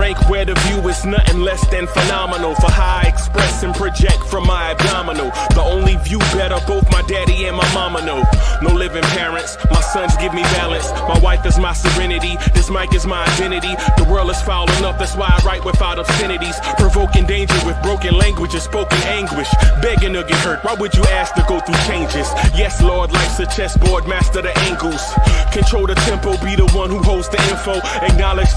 rank where the view is nothing less than phenomenal. For how I express and project from my abdominal. The only view better, both my daddy and my mama know. No living parents, my sons give me balance. My wife is my serenity, this mic is my identity. The world is foul enough, that's why I write without obscenities. Provoking danger with broken language and spoken anguish. Begging to get hurt, why would you ask to go through changes? Yes, Lord, life's a chessboard, master the angles. Control the tempo, be the one who holds the info. Acknowledge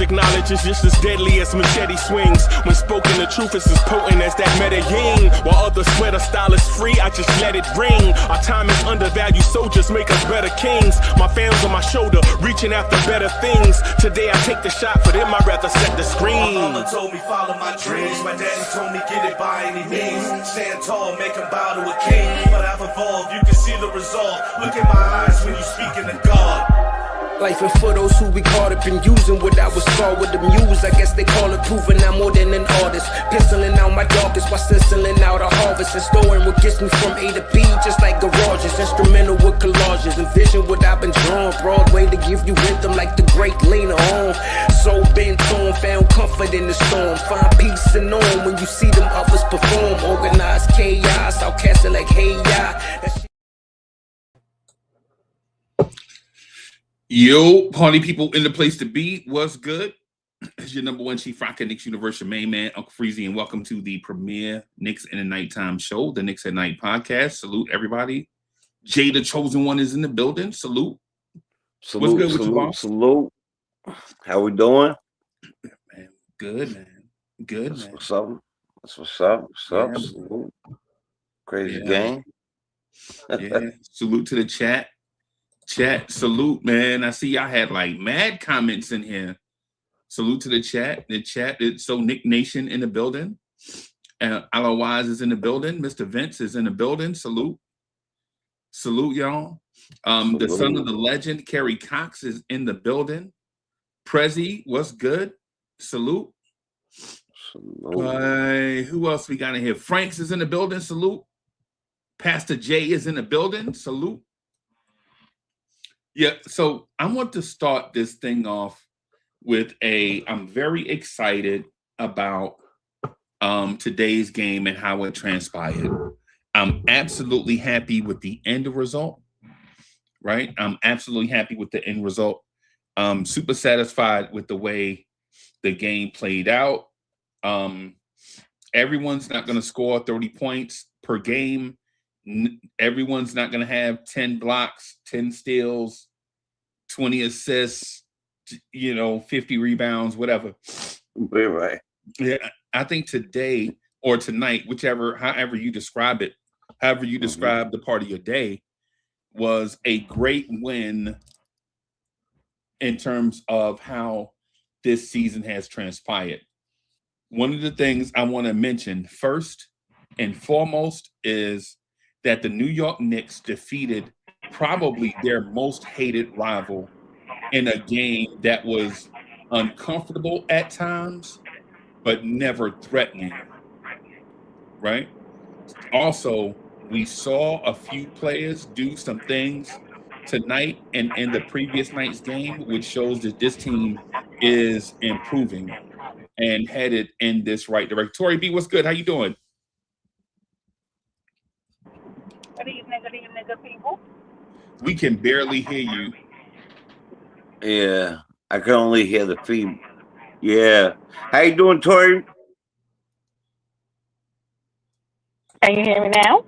is just as deadly as machete swings. When spoken, the truth is as potent as that Medellin. While others swear the style is free, I just let it ring. Our time is undervalued, soldiers make us better kings. My fans on my shoulder, reaching after better things. Today I take the shot, for them I'd rather set the screen. My mama told me follow my dreams. My daddy told me get it by any means. Stand tall, make him bow to a king. But I've evolved, you can see the result. Look in my eyes when you speaking to God. Life and for those who be caught up in using what I was called with the muse. I guess they call it proving I'm more than an artist. Penciling out my darkest while stenciling out a harvest. And storing what gets me from A to B, just like garages. Instrumental with collages. Envision what I've been drawn. Broadway to give you rhythm like the great Lena on. So bent on, found comfort in the storm. Find peace and on when you see them others perform. Organized chaos, outcasted like hey ya. Yo, party people in the place to be. What's good? It's your number one chief rocker, Knicks Universe, main man, Uncle Freezy, and welcome to the premier Knicks in the Nighttime show, the Knicks at Night podcast. Salute everybody. Jay, the chosen one, is in the building. Salute. Salute. What's good with you, boss? Salute. How we doing? Man, good, man. Good, That's man. what's up. That's what's up. What's up? Yeah. Salute. Crazy Yeah. game. Yeah. Salute to the chat. Chat, salute, man. I see y'all had like mad comments in here. Salute to the chat. The chat is so Nick Nation in the building. Aloe Wise is in the building. Mr. Vince is in the building. Salute. Salute, y'all. The son of the legend, Kerry Cox, is in the building. Prezi, what's good? Salute. Salute. Who else we got in here? Franks is in the building. Salute. Pastor Jay is in the building. Salute. Yeah, so I want to start this thing off with I'm very excited about today's game and how it transpired. I'm absolutely happy with the end result, right? I'm absolutely happy with the end result. I'm super satisfied with the way the game played out. Everyone's not going to score 30 points per game. Everyone's not going to have 10 blocks, 10 steals, 20 assists, 50 rebounds, whatever. Right. Yeah, I think today or tonight, however you describe it, however you describe the part of your day, was a great win in terms of how this season has transpired. One of the things I want to mention first and foremost is that the New York Knicks defeated probably their most hated rival in a game that was uncomfortable at times, but never threatening, right? Also, we saw a few players do some things tonight and in the previous night's game, which shows that this team is improving and headed in this right direction. Tori B, what's good? How you doing? Good evening, good people. We can barely hear you. Yeah, I can only hear the feed. Yeah. How you doing, Tori? Can you hear me now?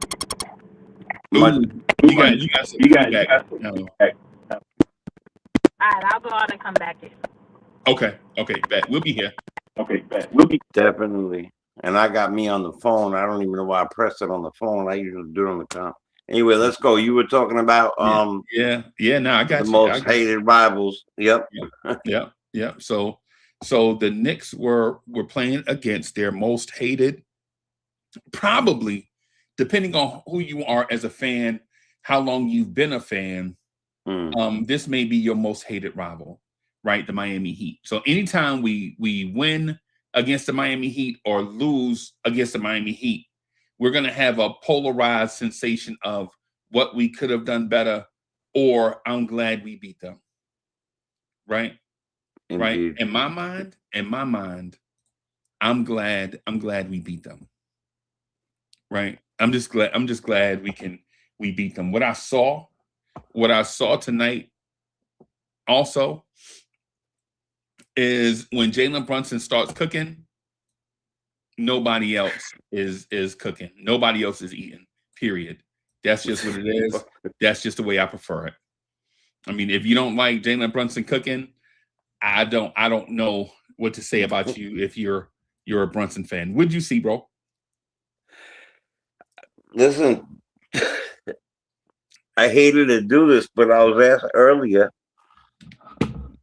Ooh, you got some feedback. No. All right, I'll go out and come back in. Okay, bet. We'll be here. Definitely. And I got me on the phone. I don't even know why I pressed it on the phone. I usually do it on the comp. Anyway, let's go. You were talking about No, I got the you. most hated rivals. Yep. Yep. So the Knicks were playing against their most hated, probably depending on who you are as a fan, how long you've been a fan. This may be your most hated rival, right? The Miami Heat. So anytime we win against the Miami Heat or lose against the Miami Heat, we're going to have a polarized sensation of what we could have done better, or I'm glad we beat them. Right? Indeed. Right? In my mind, I'm glad we beat them. Right? I'm just glad we beat them. What I saw tonight also is when Jalen Brunson starts cooking, nobody else is cooking. Nobody else is eating. Period. That's just what it is. That's just the way I prefer it. I mean, if you don't like Jalen Brunson cooking, I don't know what to say about you if you're a Brunson fan. What'd you see, bro? Listen, I hated to do this, but I was asked earlier,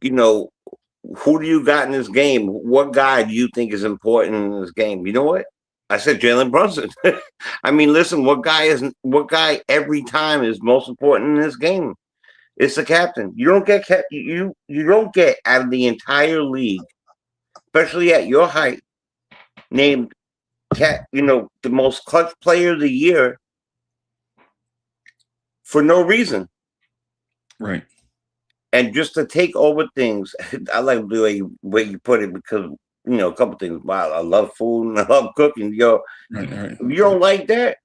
you know, who do you got in this game? What guy do you think is important in this game? You know what? I said Jalen Brunson. I mean, listen, what guy every time is most important in this game? It's the captain. You don't get you don't get out of the entire league, especially at your height, named the most clutch player of the year for no reason. Right. And just to take over things, I like the way you put it because, a couple things. Wow, I love food and I love cooking. Right. If you don't like that,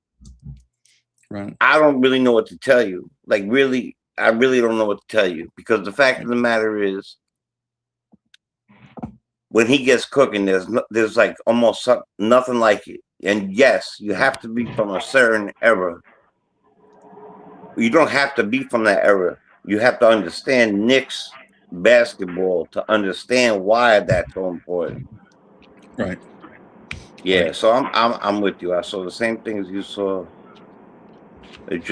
right? I don't really know what to tell you. Like, really, I really don't know what to tell you because the fact of the matter is, when he gets cooking, there's like almost nothing like it. And yes, you have to be from a certain era. You don't have to be from that era. You have to understand Knicks basketball to understand why that's so important. Right. Yeah. Right. So I'm with you. I saw the same thing as you saw. And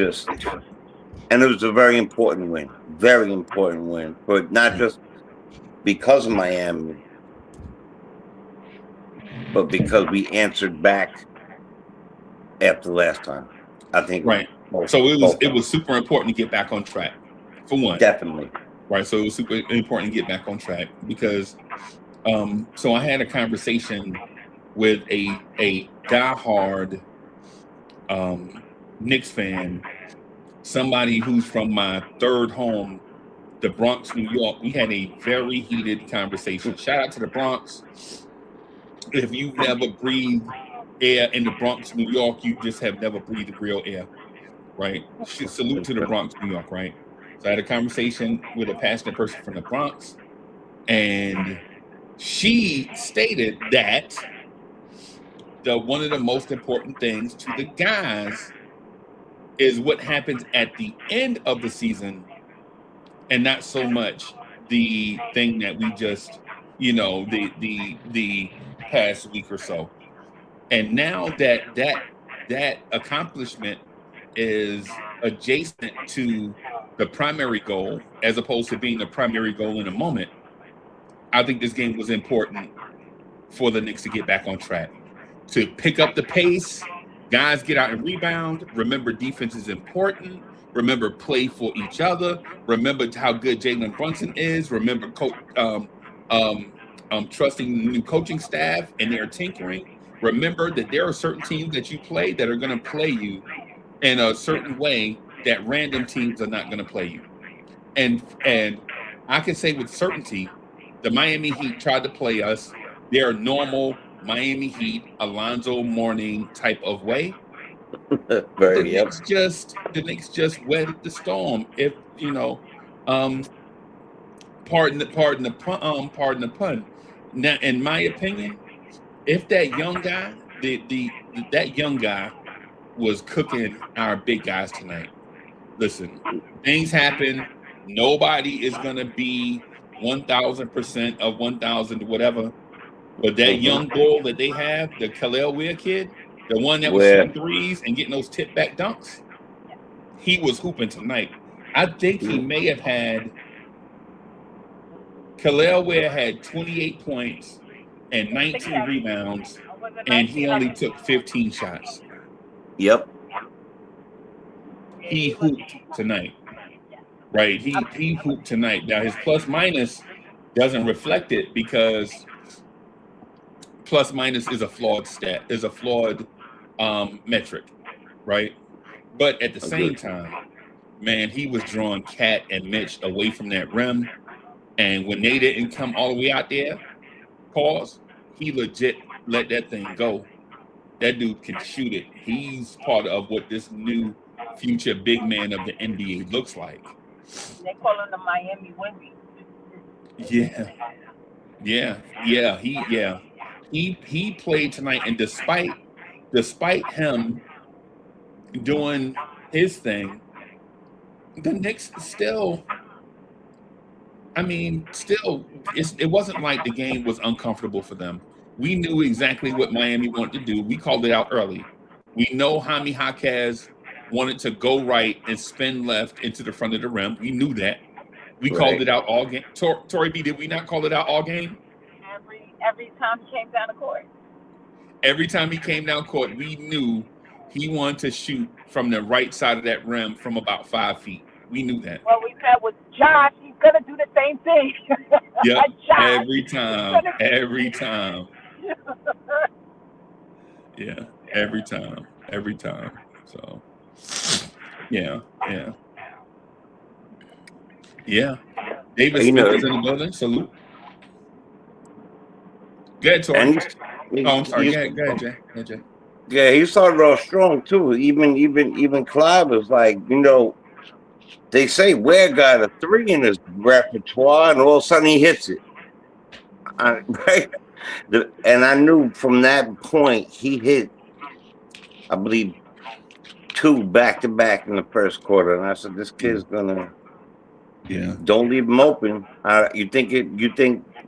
it was a very important win, but not just because of Miami, but because we answered back after last time. I think. Right. So it was super important to get back on track. For one. Definitely. Right. So it was super important to get back on track because so I had a conversation with a diehard Knicks fan, somebody who's from my third home, the Bronx, New York. We had a very heated conversation. Shout out to the Bronx. If you've never breathed air in the Bronx, New York, you just have never breathed real air. Right. Salute to the Bronx, New York. Right. So I had a conversation with a passionate person from the Bronx, and she stated that one of the most important things to the guys is what happens at the end of the season, and not so much the thing that we just, the past week or so. And now that accomplishment is adjacent to the primary goal, as opposed to being the primary goal in a moment, I think this game was important for the Knicks to get back on track, to pick up the pace. Guys get out and rebound. Remember, defense is important. Remember, play for each other. Remember how good Jalen Brunson is. Remember, trusting the new coaching staff and their tinkering. Remember that there are certain teams that you play that are going to play you in a certain way that random teams are not going to play you. And I can say with certainty, the Miami Heat tried to play us their normal Miami Heat, Alonzo Mourning type of way. The Knicks just weathered the storm. If pardon the pun. Now, in my opinion, if that young guy, that young guy was cooking our big guys tonight. Listen, things happen. Nobody is gonna be 1,000% of 1,000 whatever. But that young bull that they have, the Khalil Weir kid, the one that was shooting threes and getting those tip back dunks, he was hooping tonight. I think he may have had. Khalil Weir had 28 points and 19 rebounds, and he only took 15 shots. Yep. He hooped tonight. Right? He hooped tonight. Now his plus minus doesn't reflect it because plus minus is a flawed metric, right? But at the same time, man, he was drawing Cat and Mitch away from that rim. And when they didn't come all the way out there, he legit let that thing go. That dude can shoot it. He's part of what this new future big man of the NBA looks like. They call him the Miami Wendy. Yeah. He played tonight, and despite him doing his thing, the Knicks still. I mean, still, it wasn't like the game was uncomfortable for them. We knew exactly what Miami wanted to do. We called it out early. We know Jaime Jaquez wanted to go right and spin left into the front of the rim. We knew that. We called it out all game. Tory B, did we not call it out all game? Every time he came down the court. Every time he came down court, we knew he wanted to shoot from the right side of that rim from about 5 feet. We knew that. What we said was, Josh, he's gonna do the same thing. Yep. Josh, Every time. Yeah, every time. So, yeah. David Smith is in the building. Salute. Go ahead, Tori. I'm sorry. Go ahead, Jay. Yeah, he started off strong too. Even Clive was like, they say Ware got a 3 in his repertoire, and all of a sudden he hits it. Right? And I knew from that point he hit, I believe, 2 back-to-back in the first quarter. And I said, this kid's gonna, don't leave him open. You think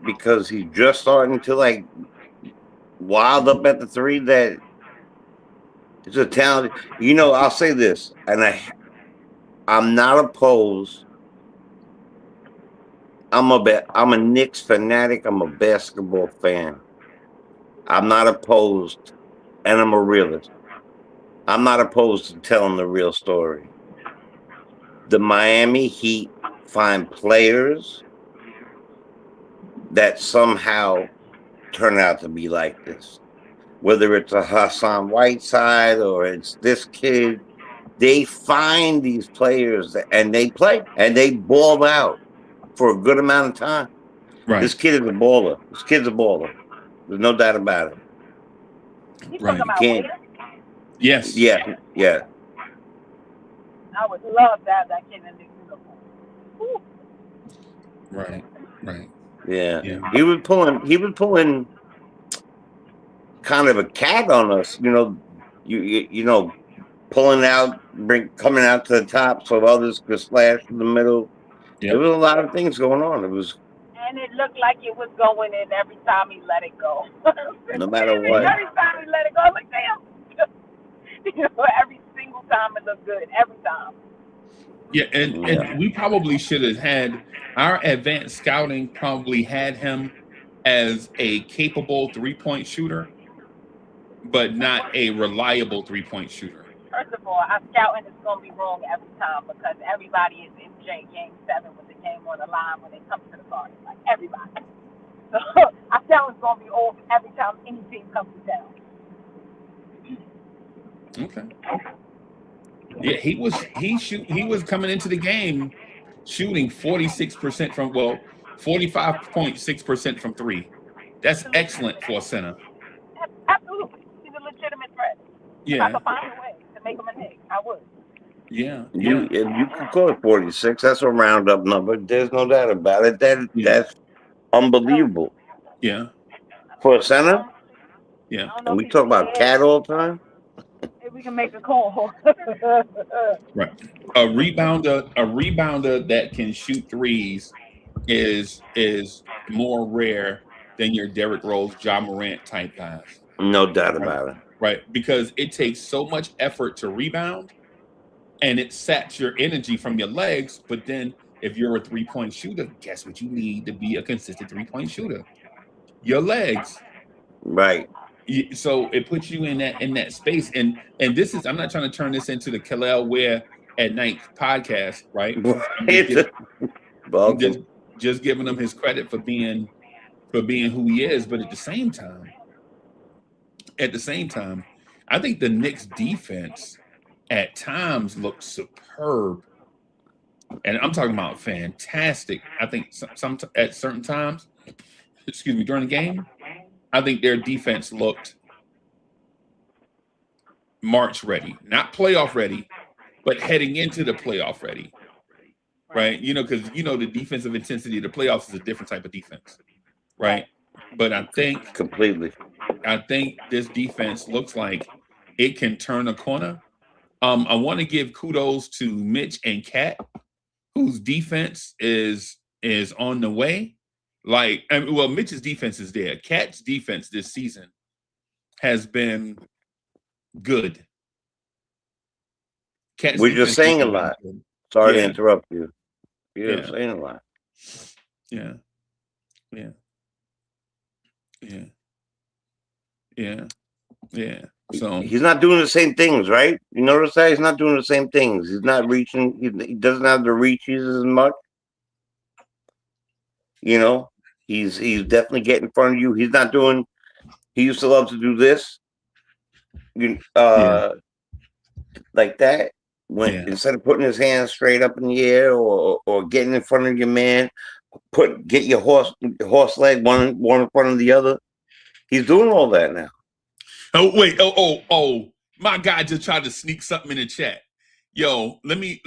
because he's just starting to like wild up at the 3 that it's a talent. I'll say this, and I'm not opposed. I'm a Knicks fanatic. I'm a basketball fan. I'm not opposed, and I'm a realist. I'm not opposed to telling the real story. The Miami Heat find players that somehow turn out to be like this. Whether it's a Hassan Whiteside or it's this kid, they find these players and they play and they ball out for a good amount of time. Right. This kid is a baller. There's no doubt about it. You talking about Wade? Yes. Yeah. I would love to have that kid in the uniform. Right. Yeah. He was pulling kind of a cat on us, pulling out, coming out to the top so others could slash in the middle. Yep. There was a lot of things going on. And it looked like it was going in every time he let it go. No matter what. Every time he let it go, I'm like, damn. Every single time it looked good. Every time. Yeah, and we probably should have had our advanced scouting probably had him as a capable 3-point shooter, but not a reliable 3-point shooter. First of all, our scouting is going to be wrong every time because everybody is in Game 7 with the game on the line when it comes to the party. Like, everybody. So, our scouting is going to be off every time any team comes to town. Okay. Yeah, he was coming into the game shooting 46% from 45.6% from 3. That's excellent for a center. Absolutely. He's a legitimate threat. Yeah. If I could find a way to make him a Knick, I would. Yeah. You could call it 46. That's a round-up number. There's no doubt about it. That's unbelievable. Yeah. For a center? Yeah. And we talk about Cat all the time? If we can make a call. Right. A rebounder that can shoot threes is more rare than your Derrick Rose, Ja Morant type guys. No doubt about it. Right. Because it takes so much effort to rebound and it saps your energy from your legs. But then if you're a 3-point shooter, guess what you need to be a consistent 3-point shooter? Your legs. Right. So it puts you in that space. And this is, I'm not trying to turn this into the Kalel Ware at Night podcast, right? Just giving him his credit for being who he is. But at the same time, I think the Knicks defense at times looks superb. And I'm talking about fantastic. I think some at certain times, during the game, I think their defense looked March ready, not playoff ready, but heading into the playoff ready. Right? You know, because you know the defensive intensity of the playoffs is a different type of defense, right? But I think Completely. this defense looks like it can turn a corner. I want to give kudos to Mitch and Cat, whose defense is on the way. Like, I mean, well, Mitch's defense is there. Cat's defense this season has been good. Cat's We're just saying a lot. Sorry to interrupt you. You're saying a lot. Yeah. Yeah. Yeah. Yeah. Yeah. So he's not doing the same things, right? You notice that he's not doing the same things. He's not reaching. He doesn't have the reaches as much. You know, he's definitely getting in front of you. He's not doing. He used to love to do this, like that. When instead of putting his hands straight up in the air or getting in front of your man, get your horse leg one in front of the other. He's doing all that now. Oh wait! Oh! My guy just tried to sneak something in the chat. Yo, let me.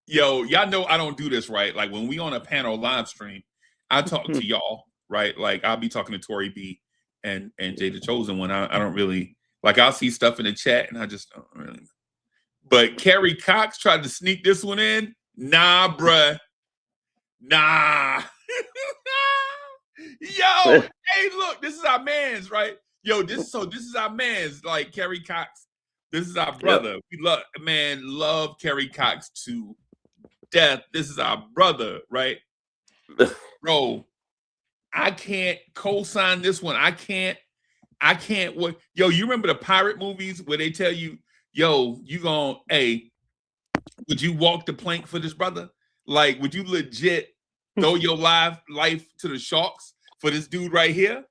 Yo, y'all know I don't do this, right? Like when we on a panel live stream, I talk to y'all, right? Like I'll be talking to Tori B and Jay the Chosen One. I don't really like. I'll see stuff in the chat and I just don't really. But Kerry Cox tried to sneak this one in. Nah, bruh. Nah. Yo, hey, look, this is our man's, right? Yo, this is our man's, like Kerry Cox. This is our brother. We love Kerry Cox to death. This is our brother, right? Bro, I can't co-sign this one. I can't what yo, you remember the pirate movies where they tell you, yo, would you walk the plank for this brother? Like, would you legit throw your life to the sharks for this dude right here?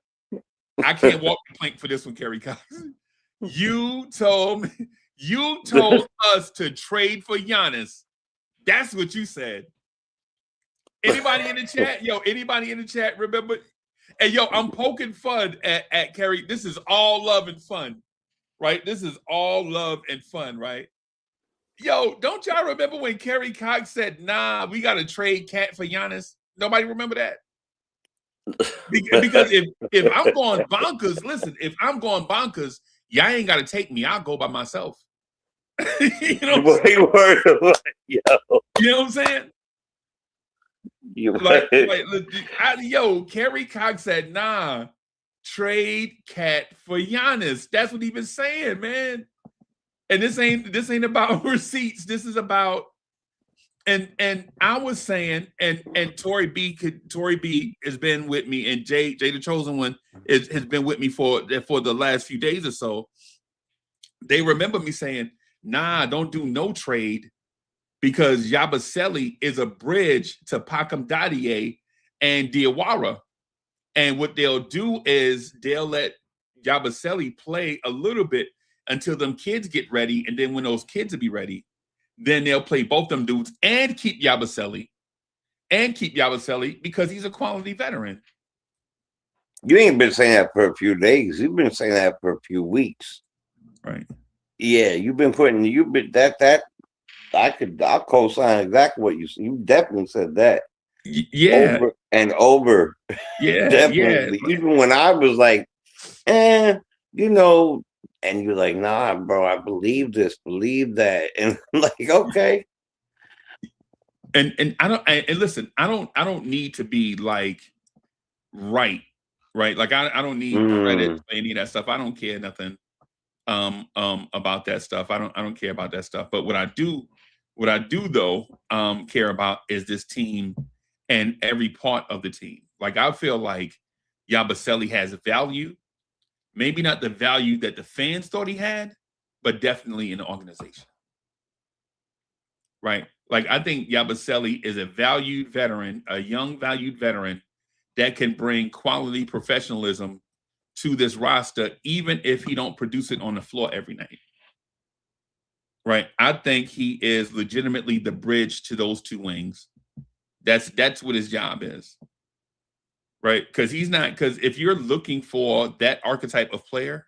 I can't walk the plank for this one, Kerry Cox. You told us to trade for Giannis. That's what you said. Anybody in the chat? Yo, anybody in the chat remember? And yo, I'm poking fun at Kerry. This is all love and fun, right? This is all love and fun, right? Yo, don't y'all remember when Kerry Cox said, nah, we got to trade Cat for Giannis? Nobody remember that? Because if I'm going bonkers, listen, if I'm going bonkers, y'all ain't got to take me. I'll go by myself. You know what I'm saying? Yo, Kerry Cox said, nah, trade Cat for Giannis. That's what he been saying, man. And this ain't about receipts. This is about and I was saying, and Tori B has been with me, and Jay the Chosen One has been with me for the last few days or so. They remember me saying, nah, don't do no trade because Yabusele is a bridge to Pakam Dadie and Diawara. And what they'll do is they'll let Yabusele play a little bit until them kids get ready. And then when those kids will be ready, then they'll play both them dudes and keep Yabusele because he's a quality veteran. You ain't been saying that for a few days. You've been saying that for a few weeks. Right. Yeah, I'll co-sign exactly what you definitely said that. Yeah. Over and over. Yeah. Definitely. Yeah. Even when I was like, and you're like, nah, bro, I believe this, believe that. And I'm like, okay. And listen, I don't need to be like right. Like I don't need credit for any of that stuff. I don't care nothing about that stuff. I don't care about that stuff. But what I do though care about is this team and every part of the team. Like I feel like Yabusele has value. Maybe not the value that the fans thought he had, but definitely in the organization. Right? Like I think Yabusele is a valued veteran, a young valued veteran that can bring quality professionalism to this roster, even if he don't produce it on the floor every night. Right? I think he is legitimately the bridge to those two wings. That's what his job is. right? Because if you're looking for that archetype of player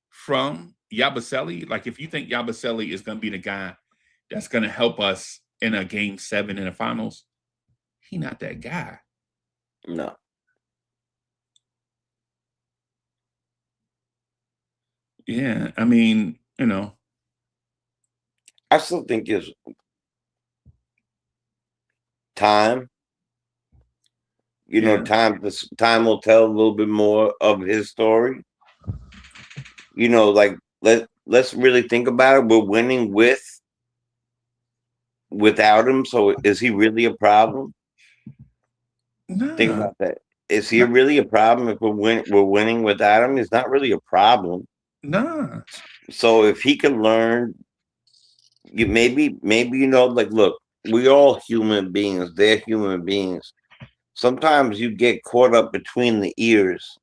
from Yabusele, like if you think Yabusele is going to be the guy that's going to help us in a game 7 in the finals, he not that guy. No. Yeah, I mean, I still think it's time. Time will tell a little bit more of his story. Like let's really think about it. We're winning without him. So is he really a problem? Think about that. Is he really a problem if we're winning without him? It's not really a problem. Nah. So if he can learn, maybe like, look, we're all human beings. They're human beings. Sometimes you get caught up between the ears.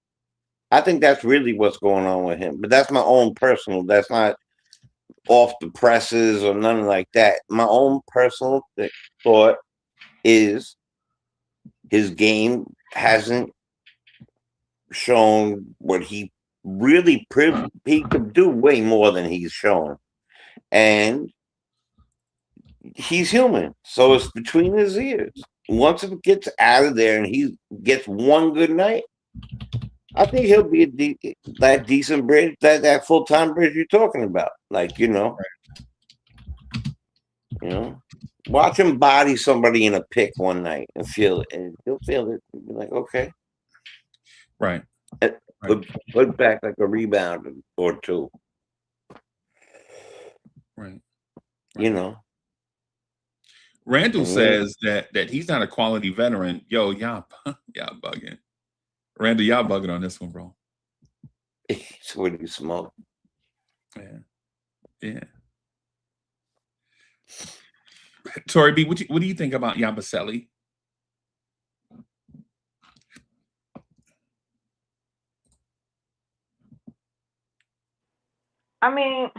I think that's really what's going on with him. But that's my own personal. That's not off the presses or nothing like that. My own personal thought is his game hasn't shown what he really he could do way more than he's shown. And he's human. So it's between his ears. Once it gets out of there and he gets one good night, I think he'll be that decent bridge, that full-time bridge you're talking about. Like, watch him body somebody in a pick one night and feel it, and he'll feel it and be like, okay. Right. Put back like a rebound or two. Right. Mm-hmm. Randall says that he's not a quality veteran. Yo, y'all bugging. Randall, y'all bugging on this one, bro. It's what you smoke. Yeah. Tori B, what do you think about Yabusele? I mean,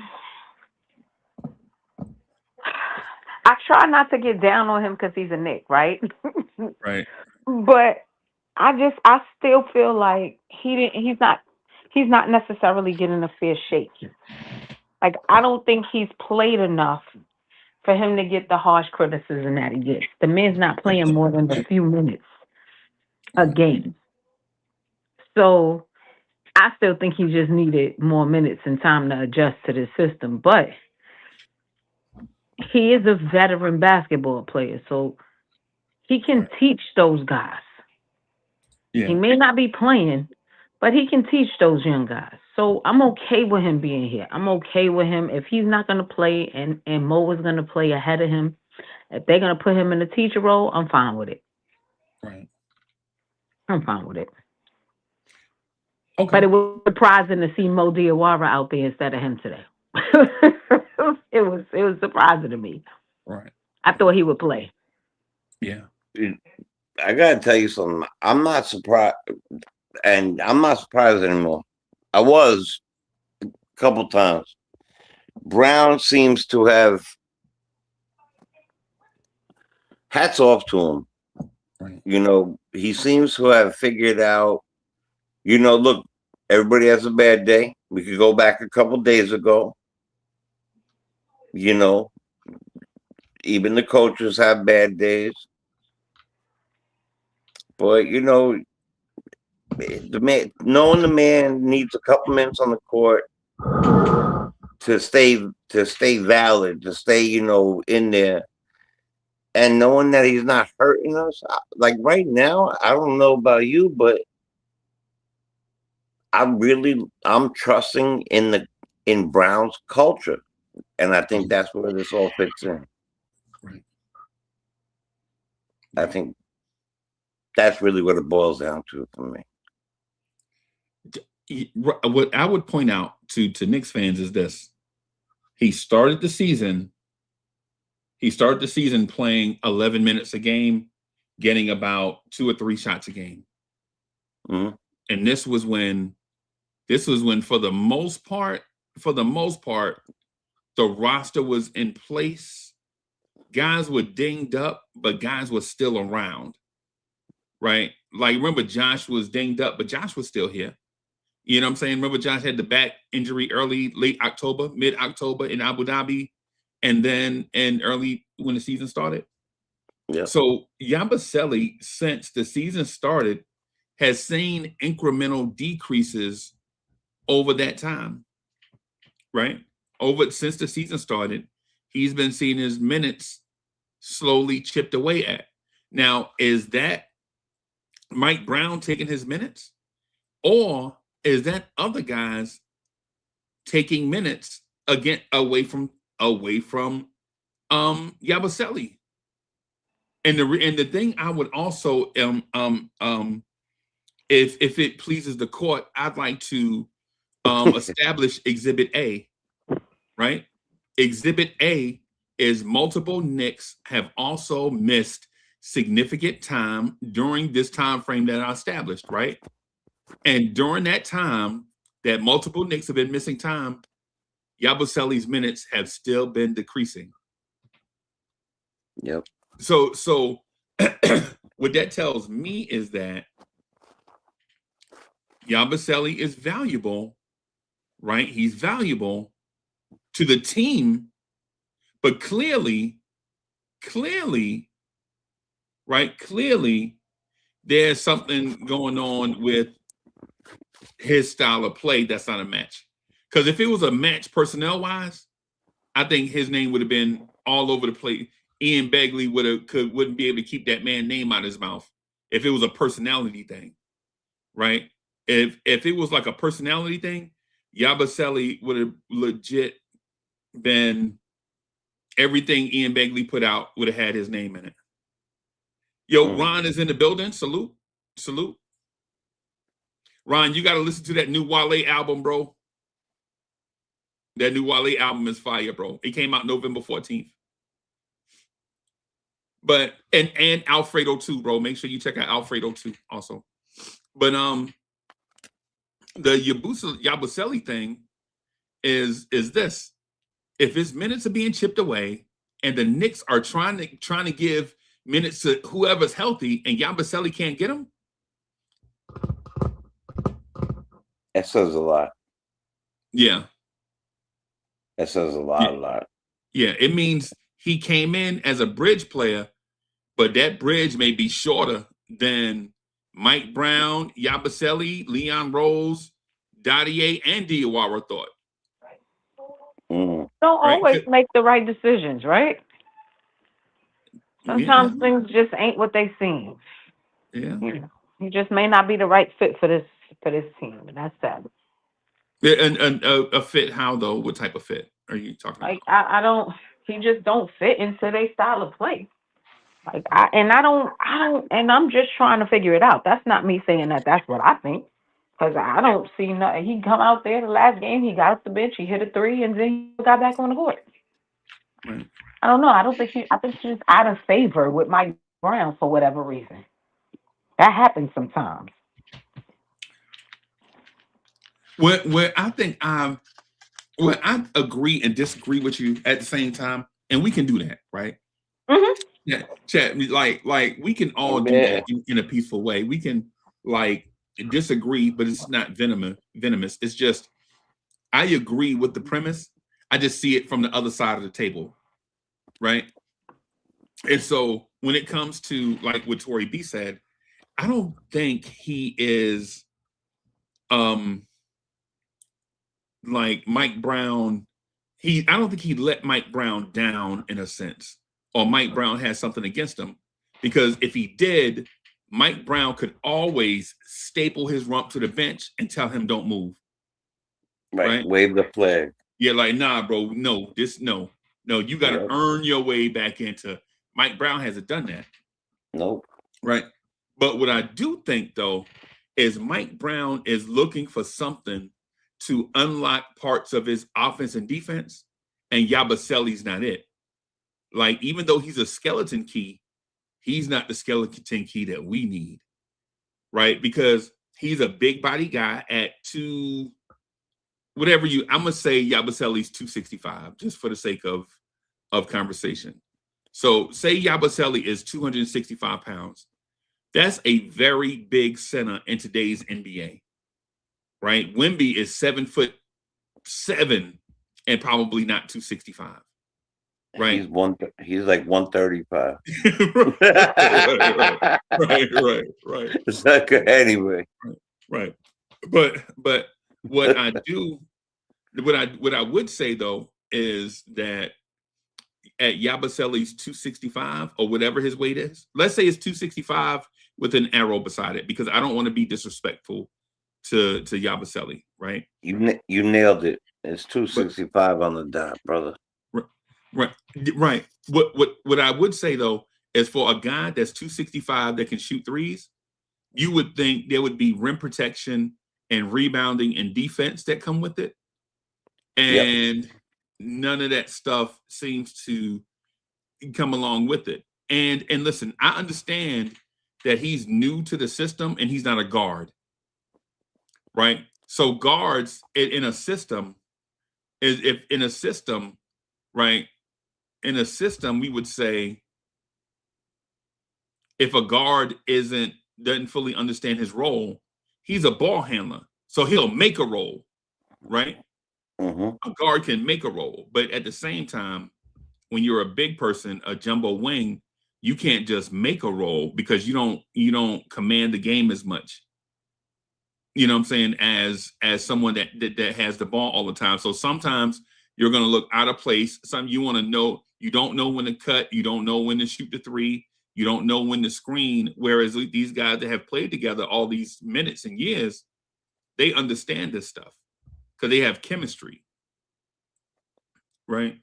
I try not to get down on him because he's a Knick, right? Right. But I still feel like he's not necessarily getting a fair shake. Like, I don't think he's played enough for him to get the harsh criticism that he gets. The man's not playing more than a few minutes a game. So I still think he just needed more minutes and time to adjust to the system. But he is a veteran basketball player, so he can teach those guys. Yeah. He may not be playing, but he can teach those young guys. So I'm okay with him being here. I'm okay with him. If he's not going to play and Mo is going to play ahead of him, if they're going to put him in the teacher role, I'm fine with it. Right. I'm fine with it. Okay. But it was surprising to see Mo Diawara out there instead of him today. It was surprising to me. Right. I thought he would play. Yeah. I gotta tell you something. I'm not surprised, and I'm not surprised anymore. I was a couple times. Brown seems to have, hats off to him. Right. He seems to have figured out, look, everybody has a bad day. We could go back a couple days ago. Even the coaches have bad days. But knowing the man needs a couple minutes on the court to stay valid, to stay, in there, and knowing that he's not hurting us. Like right now, I don't know about you, but I'm trusting in Brown's culture, and I think that's where this all fits in. Right. I think that's really what it boils down to for me. What I would point out to Knicks fans is this: he started the season playing 11 minutes a game, getting about 2 or 3 shots a game. Mm-hmm. And this was when for the most part, the roster was in place. Guys were dinged up, but guys were still around. Right? like, remember Josh was dinged up, but Josh was still here. You know what I'm saying? Remember Josh had the back injury late October, mid-October in Abu Dhabi, and then in early when the season started. Yeah. So Yabusele, since the season started, has seen incremental decreases over that time, right? Since the season started, he's been seeing his minutes slowly chipped away at. Now, is that Mike Brown taking his minutes, or is that other guys taking minutes again away from Yabusele? And the thing I would also if it pleases the court, I'd like to establish Exhibit A, right? Exhibit A is multiple Knicks have also missed significant time during this time frame that I established, right? And during that time that multiple Knicks have been missing time, Yabusele's minutes have still been decreasing. Yep. So what that tells me is that Yabusele is valuable, right? He's valuable to the team, but clearly, right? Clearly, there's something going on with his style of play that's not a match. Because if it was a match personnel-wise, I think his name would have been all over the place. Ian Begley wouldn't be able to keep that man's name out of his mouth if it was a personality thing, right? If it was like a personality thing, Yabusele would have legit been everything Ian Begley put out would have had his name in it. Yo, Ron is in the building. Salute. Ron, you got to listen to that new Wale album, bro. That new Wale album is fire, bro. It came out November 14th. But and Alfredo too, bro. Make sure you check out Alfredo too, also. But the Yabusele thing is this: if his minutes are being chipped away, and the Knicks are trying to give minutes to whoever's healthy, and Yabusele can't get them, that says a lot. Yeah, that says a lot. Yeah, it means he came in as a bridge player, but that bridge may be shorter than Mike Brown, Yabusele, Leon Rose, Dadier, and Diawara thought. Don't always make the right decisions, right? Sometimes things just ain't what they seem. Yeah. You just may not be the right fit for this team, and that's sad. Yeah, and a fit how though? What type of fit are you talking about? I don't. He just don't fit into their style of play. And I'm just trying to figure it out. That's not me saying that that's what I think, because I don't see nothing. He come out there the last game, he got off the bench, he hit a 3, and then he got back on the court. Right. I don't know. I think she's out of favor with Mike Brown for whatever reason. That happens sometimes. Where I think I agree and disagree with you at the same time, and we can do that, right? Mm-hmm. Yeah, chat. Like we can all do that in a peaceful way. We can like disagree, but it's not venomous. It's just I agree with the premise. I just see it from the other side of the table, right? And so when it comes to like what Tori B said, I don't think he is like Mike Brown. I don't think he let Mike Brown down in a sense, or Mike Brown has something against him, because if he did, Mike Brown could always staple his rump to the bench and tell him don't move. Right? Wave the flag. Yeah, like, nah, bro, no, you got to earn your way back into. Mike Brown hasn't done that. Nope. Right. But what I do think, though, is Mike Brown is looking for something to unlock parts of his offense and defense, and Yabusele's not it. Like, even though he's a skeleton key, he's not the skeleton key that we need, right? Because he's a big body guy at I'm gonna say Yabusele's 265, just for the sake of conversation. So say Yabusele is 265 pounds. That's a very big center in today's NBA, right? Wemby is 7'7" and probably not 265, right? He's like 135. right. It's not good anyway. Right. But what I would say though is that at Yabusele's 265 or whatever his weight is, let's say it's 265 with an arrow beside it, because I don't want to be disrespectful to Yabusele, right? You nailed it. It's 265 on the dot, brother. Right. What I would say though is, for a guy that's 265 that can shoot threes, you would think there would be rim protection and rebounding and defense that come with it. And none of that stuff seems to come along with it. And listen, I understand that he's new to the system and he's not a guard, right? So guards in a system right? In a system, we would say if a guard doesn't fully understand his role, he's a ball handler. So he'll make a role, right? A guard can make a role, but at the same time, when you're a big person, a jumbo wing, you can't just make a role, because you don't command the game as much. You know what I'm saying? As someone that has the ball all the time. So sometimes you're going to look out of place. Some you want to know, you don't know when to cut, you don't know when to shoot the three, you don't know when to screen. Whereas these guys that have played together all these minutes and years, they understand this stuff because they have chemistry, right?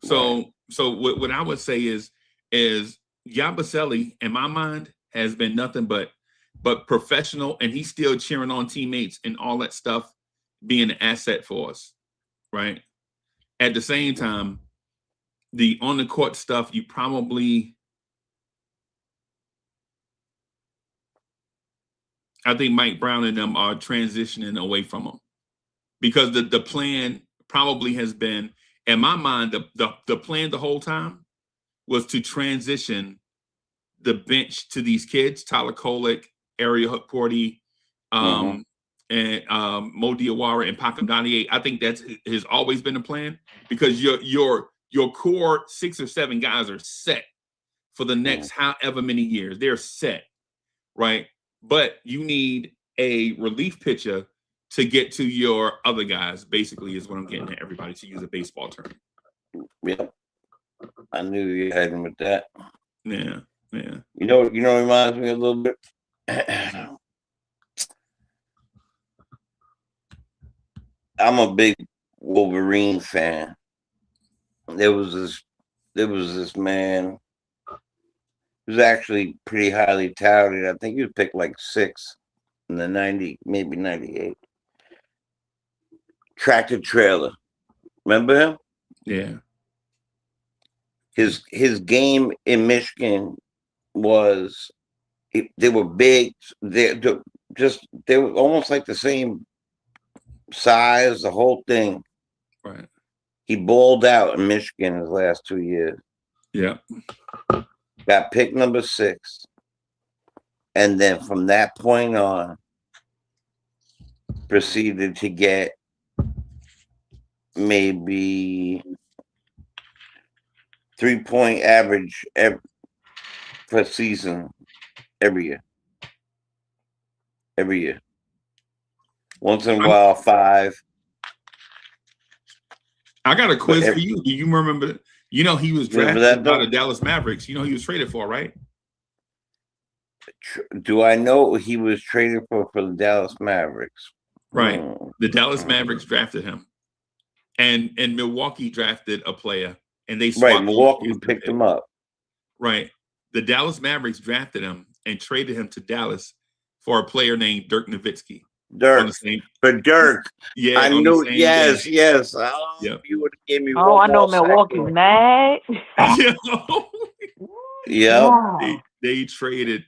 So what I would say is Yabusele, in my mind, has been nothing but professional, and he's still cheering on teammates and all that stuff, being an asset for us, right? At the same time, the on the court stuff, you probably, I think Mike Brown and them are transitioning away from him, because the plan probably has been, in my mind, the plan the whole time was to transition the bench to these kids, Tyler Kolek, Ariel Hukporty, and Mo Diawara and Pakim Danier. I think that's has always been the plan, because your core 6 or 7 guys are set for the next however many years. They're set, right? But you need a relief pitcher to get to your other guys, basically, is what I'm getting at, everybody, to use a baseball term. Yep. I knew you had him with that. Yeah. You know, reminds me a little bit. I'm a big Wolverine fan. There was this man who was actually pretty highly touted. I think he was picked like 6 in the 90, maybe 98. Tractor Trailer. Remember him? Yeah. His game in Michigan was, they were big. They were almost like the same size, the whole thing. Right. He balled out in Michigan his last 2 years. Yeah. Got pick number 6. And then from that point on, proceeded to get maybe 3-point average per season every year. Once in a while, 5. I got a quiz for you. Do you remember? You know, he was drafted by the Dallas Mavericks. You know, he was traded for, right? Do I know he was traded for the Dallas Mavericks? Right. The Dallas Mavericks drafted him, and Milwaukee drafted a player, and they swapped. Right. Milwaukee picked him up. Right. The Dallas Mavericks drafted him and traded him to Dallas for a player named Dirk Nowitzki. Dirk. Yeah, I knew. Yes. Oh, yep. You would have gave me. Oh, I know Milwaukee's mad. Yeah. They traded.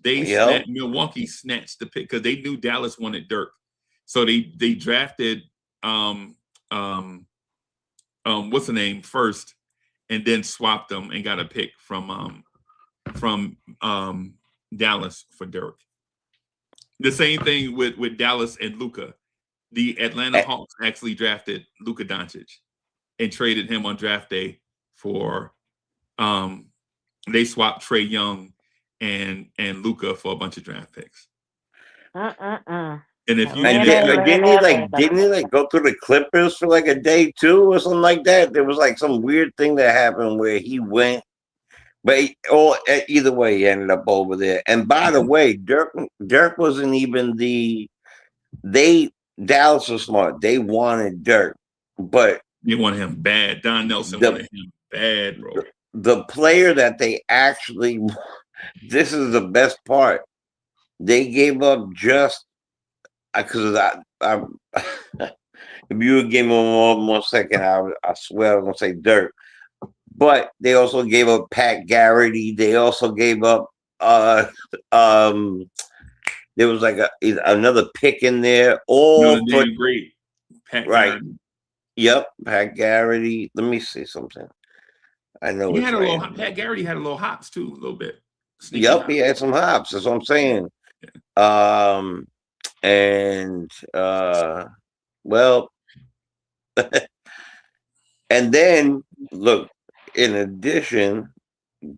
Milwaukee snatched the pick because they knew Dallas wanted Dirk, so they drafted what's the name first, and then swapped them and got a pick from Dallas for Dirk. The same thing with Dallas and Luka. The Atlanta Hawks actually drafted Luka Doncic and traded him on draft day for they swapped Trae Young and Luka for a bunch of draft picks. And if you didn't he like go through the Clippers for like a day too or something like that? There was like some weird thing that happened where he went, but either way, he ended up over there. And by the way, Dirk wasn't even Dallas was smart. They wanted Dirk, but they wanted him bad. Don Nelson wanted him bad, bro. The player that they actually, this is the best part. They gave up just because if you would give me one more second, I swear I'm gonna say Dirk. But they also gave up Pat Garrity. They also gave up there was like another pick in there. All for great Pat Garrity. Yep, Pat Garrity. Let me see something. I know Pat Garrity had a little hops too, a little bit. Yep, he had some hops. That's what I'm saying. Yeah. Well, and then look, in addition,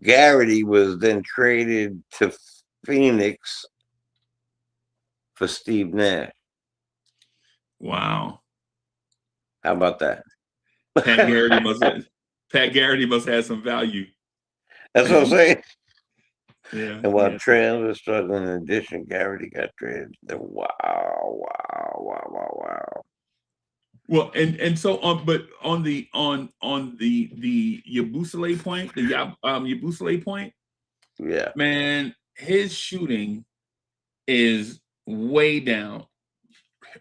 Garrity was then traded to Phoenix for Steve Nash. Wow. How about that? Pat Garrity must have some value. That's what I'm saying. Yeah. And while Trans was struggling, in addition, Garrity got traded. Wow. Well, and so on, but on the Yabusele point, the Yabusele point, yeah, man, his shooting is way down,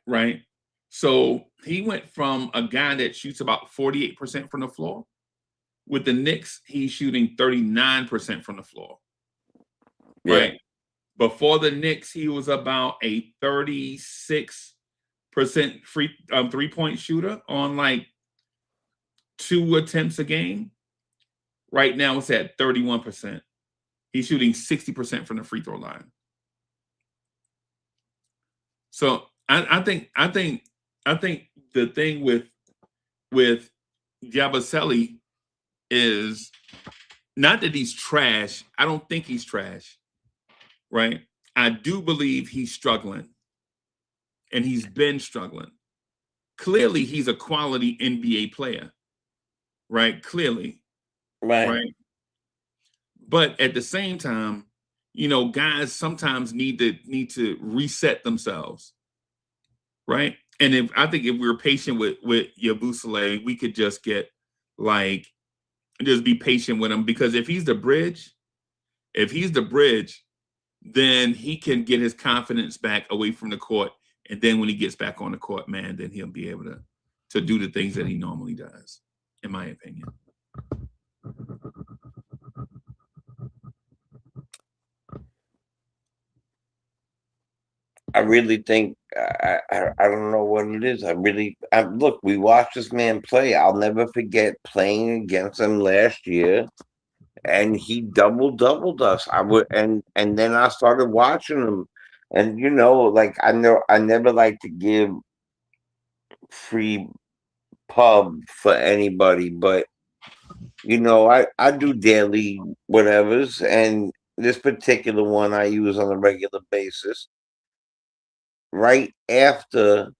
right? So he went from a guy that shoots about 48% from the floor. With the Knicks, he's shooting 39% from the floor. Yeah. Right. Before the Knicks, he was about a 36% free 3-point shooter on like 2 attempts a game. Right now it's at 31%. He's shooting 60% from the free throw line. So I think the thing with Yabusele is not that he's trash. I don't think he's trash. Right? I do believe he's struggling. And he's been struggling. Clearly, he's a quality NBA player. Right? Clearly. Right. But at the same time, you know, guys sometimes need to reset themselves. Right? And I think if we're patient with Yabusele, we could just get like just be patient with him, because if he's the bridge, then he can get his confidence back away from the court. And then when he gets back on the court, man, then he'll be able to do the things that he normally does, in my opinion. I really think I don't know what it is. Look, we watched this man play. I'll never forget playing against him last year, and he doubled us. And then I started watching him, and you know, like I never like to give free pub for anybody, but you know, I do daily whatevers, and this particular one I use on a regular basis. Right after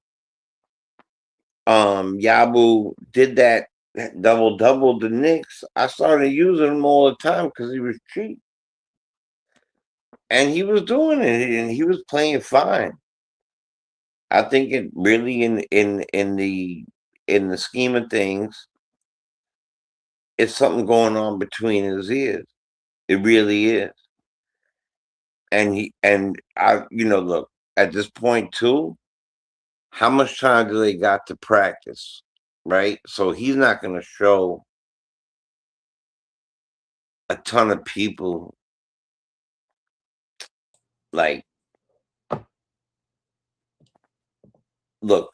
Yabu did that double the Knicks, I started using him all the time because he was cheap. And he was doing it, and he was playing fine. I think it really in the scheme of things, it's something going on between his ears. It really is. And I, you know, look, at this point too, how much time do they got to practice, right? So he's not going to show a ton of people like, look,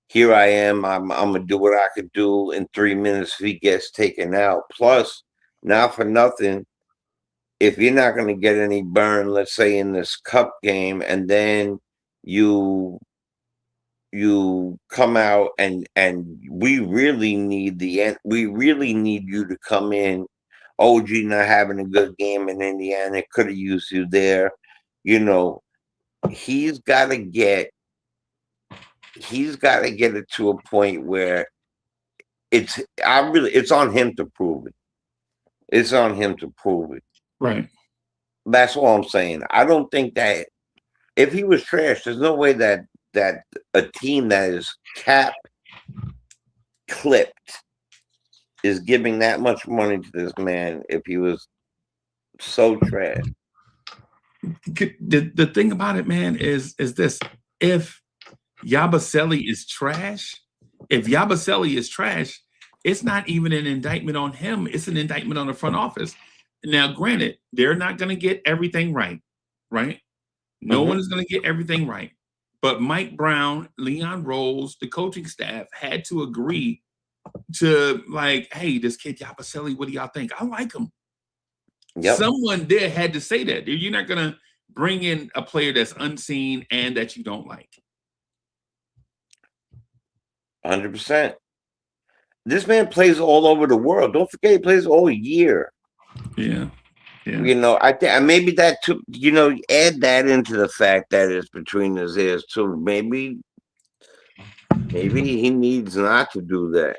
here I am. I'm gonna do what I could do in 3 minutes if he gets taken out. Plus, not for nothing, if you're not going to get any burn, let's say in this cup game, and then you come out and we really need you to come in. OG not having a good game in Indiana, could have used you there. You know, he's got to get it to a point where it's on him to prove it. It's on him to prove it. Right. That's all I'm saying. I don't think that if he was trash, there's no way that a team that is cap clipped is giving that much money to this man if he was so trash. The thing about it, man, is this: if Yabusele is trash, it's not even an indictment on him. It's an indictment on the front office. Now, granted, they're not going to get everything right? No one is going to get everything right. But Mike Brown, Leon Rose, the coaching staff had to agree to, like, hey, this kid Yabusele, what do y'all think? I like him. Yep. Someone there had to say that. You're not going to bring in a player that's unseen and that you don't like. 100%. This man plays all over the world. Don't forget, he plays all year. Yeah. You know, I think maybe that too. You know, add that into the fact that it's between his ears too. Maybe he needs not to do that.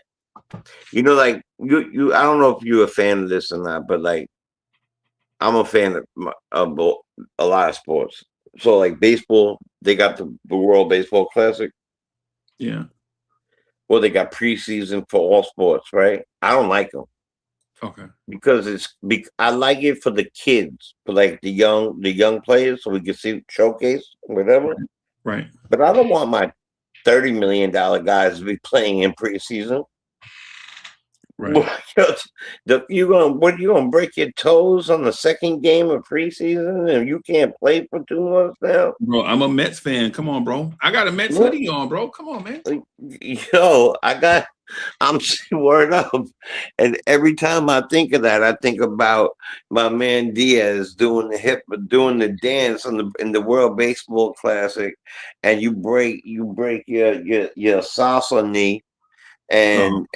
You know, like you. I don't know if you're a fan of this or not, but like, I'm a fan of a lot of sports. So, like baseball, they got the World Baseball Classic. Yeah. Well, they got preseason for all sports, right? I don't like them. Okay. Because I like it for the kids, for like the young players, so we can see showcase whatever. Right. But I don't want my $30 million guys to be playing in preseason. Right. You gonna break your toes on the second game of preseason and you can't play for 2 months now? Bro, I'm a Mets fan. Come on, bro. I got a Mets hoodie on, bro. Come on, man. Yo, I'm word up. And every time I think of that, I think about my man Diaz doing the dance in the World Baseball Classic, and you break your salsa knee, and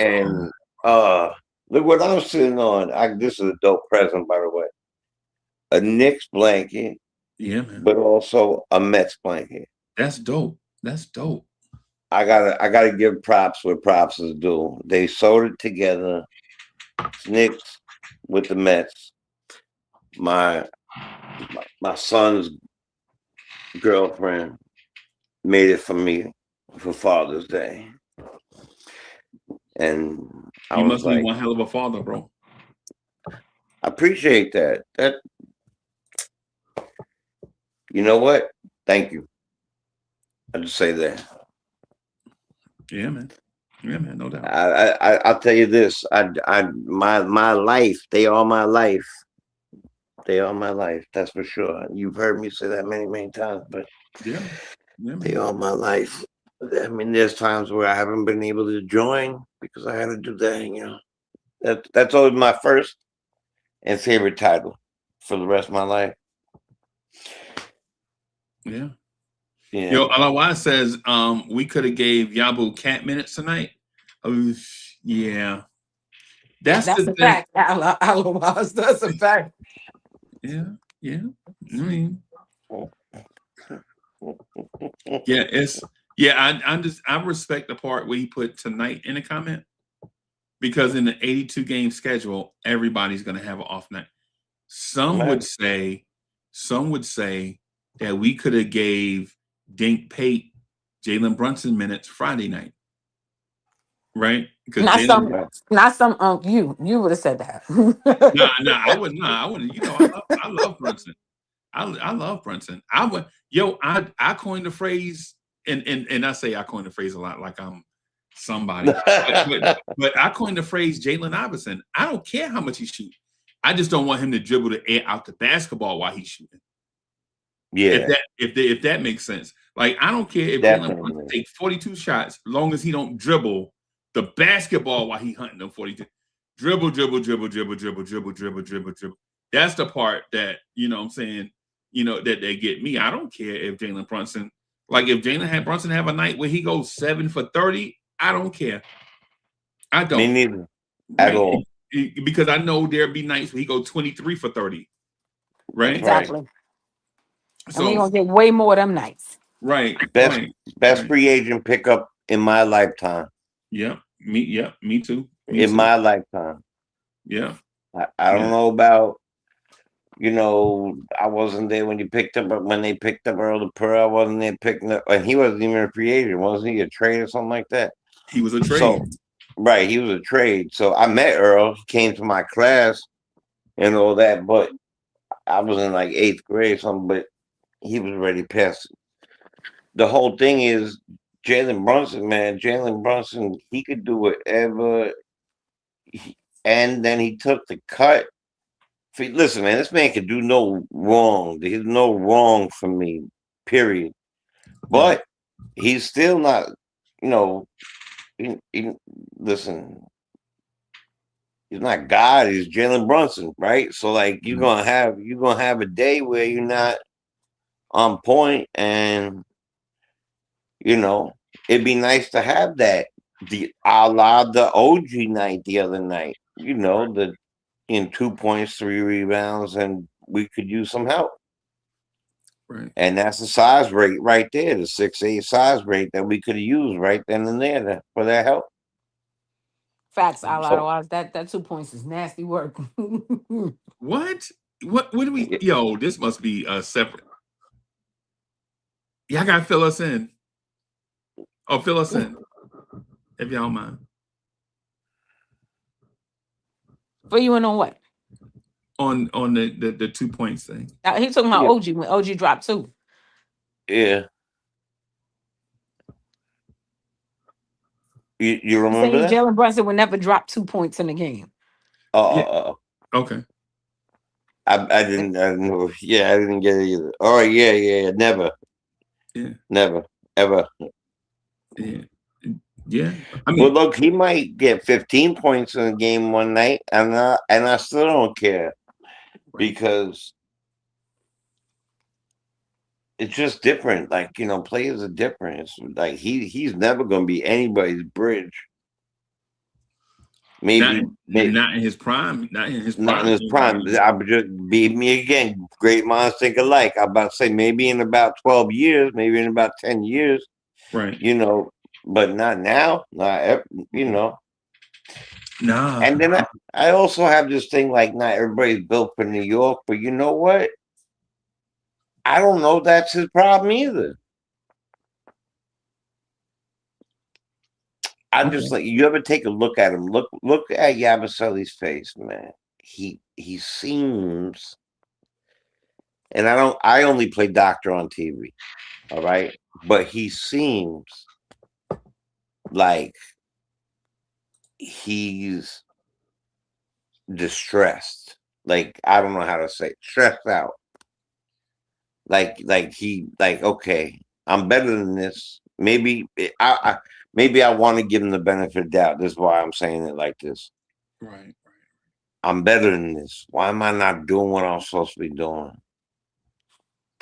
look what I'm sitting on. This is a dope present, by the way. A Knicks blanket. Yeah, man. But also a Mets blanket. That's dope. I gotta give props where props is due. They sewed it together. Knicks with the Mets. My son's girlfriend made it for me for Father's Day. And you must be one hell of a father, bro. I appreciate that. You know what? Thank you. I just say that. Yeah, man. No doubt. I'll tell you this. My life. They are my life. That's for sure. You've heard me say that many times, but yeah, they are my life. I mean, there's times where I haven't been able to join because I had to do that. You know, that's always my first and favorite title for the rest of my life. Yeah. Yo, Alawa says we could have gave Yabu cat minutes tonight. Yeah. That's the fact. Alawa, that's a fact. Yeah. I mean, I respect the part where he put tonight in the comment, because in the 82 game schedule, everybody's gonna have an off night. Some would say that we could have gave Dink Pate, Jalen Brunson minutes Friday night, right? Because you would have said that. No, I wouldn't. You know, I love Brunson. I love Brunson. I coined the phrase, and I say I coined the phrase a lot, like I'm somebody. but I coined the phrase Jalen Iverson. I don't care how much he shoots. I just don't want him to dribble the air out the basketball while he's shooting. Yeah. If that makes sense. Like, I don't care if Jalen Brunson takes 42 shots, long as he don't dribble the basketball while he hunting them 42. Dribble. That's the part that, you know what I'm saying, you know, that they get me. I don't care if Jalen Brunson, like if Brunson have a night where he goes 7 for 30, I don't care. I don't. Me neither. At all. Because I know there'll be nights where he go 23 for 30. Right? Exactly. So and we gonna get way more of them nights. Right. Best free agent pickup in my lifetime. Yeah. Me too. My lifetime. Yeah. I don't know about, you know, I wasn't there when they picked up Earl the Pearl. I wasn't there picking up, and he wasn't even a free agent. Wasn't he a trade or something like that? He was a trade. So, right, he was a trade. So I met Earl. He came to my class and all that, but I was in like 8th grade or something, but he was already past. The whole thing is Jalen Brunson, man. Jalen Brunson, he could do whatever. And then he took the cut. Listen, man, this man could do no wrong. There's no wrong for me, period. But he's still not, you know, listen, he's not God. He's Jalen Brunson, right? So, like, you're gonna have a day where you're not on point, and you know, it'd be nice to have that. The OG night the other night, you know, in 2 points, 3 rebounds, and we could use some help. Right. And that's the size rate right there, the 6'8" size rate that we could have used right then and there for that help. Facts, otherwise that 2 points is nasty work. What do we? Yo, this must be a separate. Y'all gotta fill us in. Oh, fill us in, if y'all don't mind. For you and on what? On the 2 points thing. He's talking about OG when OG dropped 2. Yeah. You remember that? Jalen Brunson would never drop 2 points in a game. Okay. I didn't know. Yeah, I didn't get it either. Oh yeah, never. Yeah. Never. Ever. Yeah. I mean, well, look, he might get 15 points in a game one night, and I still don't care because it's just different. Like, you know, players are different. It's like he's never going to be anybody's bridge. Maybe not in his prime. Not in his prime. I would just be me again. Great minds think alike. I'm about to say maybe in about 12 years, maybe in about 10 years. Right. You know, but not now. Not, you know. Nah. And then I also have this thing like not everybody's built for New York, but you know what? I don't know that's his problem either. I'm just like, you ever take a look at him? Look at Yabusele's face, man. He seems, and I only play doctor on TV, all right? But he seems like he's distressed. Like, I don't know how to say it. Stressed out. Like okay, I'm better than this. Maybe I want to give him the benefit of doubt. This is why I'm saying it like this. Right. I'm better than this. Why am I not doing what I'm supposed to be doing?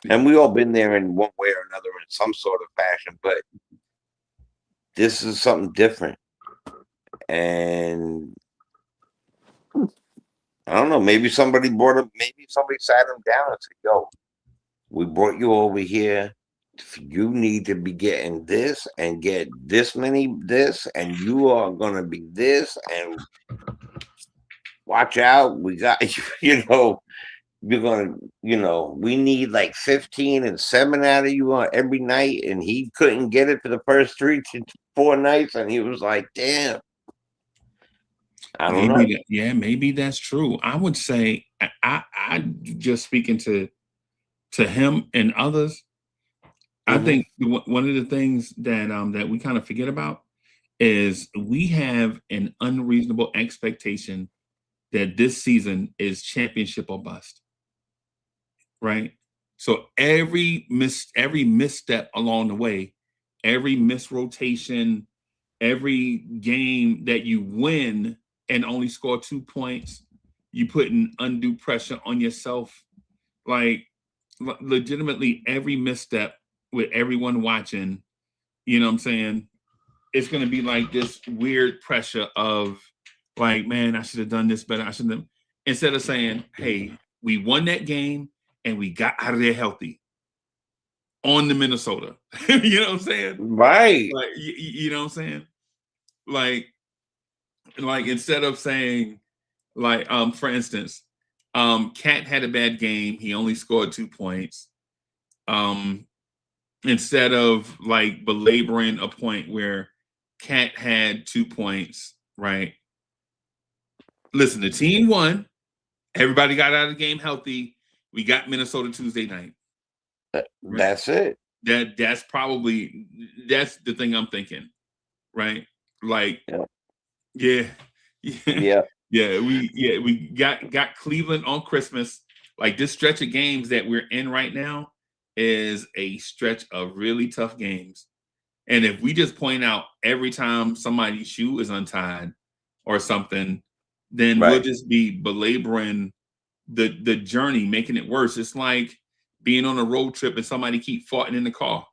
And we all been there in one way or another in some sort of fashion, but this is something different. And I don't know, maybe somebody sat him down and said, yo, we brought you over here. You need to be getting this and get this many this, and you are going to be this, and watch out. We got, you know, you're going to, you know, we need like 15 and 7 out of you on every night. And he couldn't get it for the first 3 to 4 nights. And he was like, damn. I don't know. Maybe that's true. I would say, I just speaking to him and others, I think one of the things that we kind of forget about is we have an unreasonable expectation that this season is championship or bust, right? So every misstep along the way, every misrotation, every game that you win and only score 2 points, you putting undue pressure on yourself. Like legitimately every misstep with everyone watching, you know what I'm saying? It's going to be like this weird pressure of like, man, I should have done this better. I should have, instead of saying, hey, we won that game and we got out of there healthy on the Minnesota. You know what I'm saying? Right. Like, you know what I'm saying? Like instead of saying, like, for instance, Cat had a bad game. He only scored 2 points. Instead of like belaboring a point where Cat had 2 points, right? Listen, the team won. Everybody got out of the game healthy. We got Minnesota Tuesday night. Right? That's it. That's probably that's the thing I'm thinking, right? Like, yeah. We got Cleveland on Christmas. Like this stretch of games that we're in right now is a stretch of really tough games. And if we just point out every time somebody's shoe is untied or something, then we'll just be belaboring the journey, making it worse. It's like being on a road trip and somebody keep farting in the car.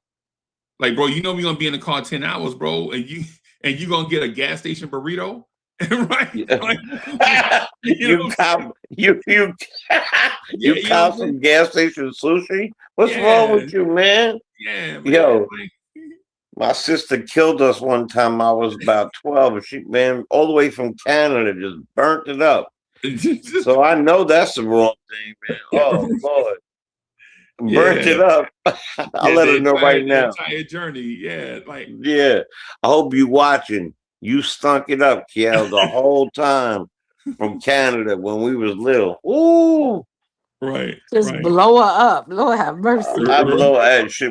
Like, bro, you know we're gonna be in the car 10 hours, bro, and you gonna get a gas station burrito, right? Like, you cop some gas station sushi. What's wrong with you, man? Yeah, man. Yo, my sister killed us one time. I was about 12, and she, man, all the way from Canada, just burnt it up. So I know that's the wrong thing, man. Oh Lord, burnt it up. I'll let her know right now. Entire journey, like I hope you watching. You stunk it up, Kiel, the whole time from Canada when we was little. Ooh, right. Just blow her up. Lord have mercy. I blow her. She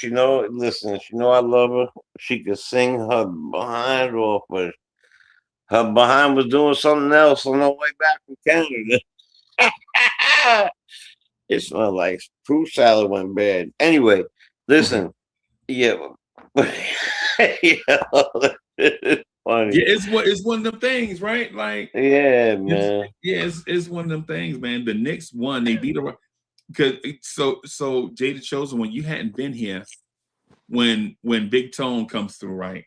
know. Listen, she know I love her. She could sing her behind off, but her behind was doing something else on her way back from Canada. It smelled like fruit salad went bad. Anyway, listen, it's funny. Yeah, it's one of them things, right? Like, man. It's one of them things, man. The Knicks won. They beat her because so Jada Chosen, when you hadn't been here, when Big Tone comes through, right?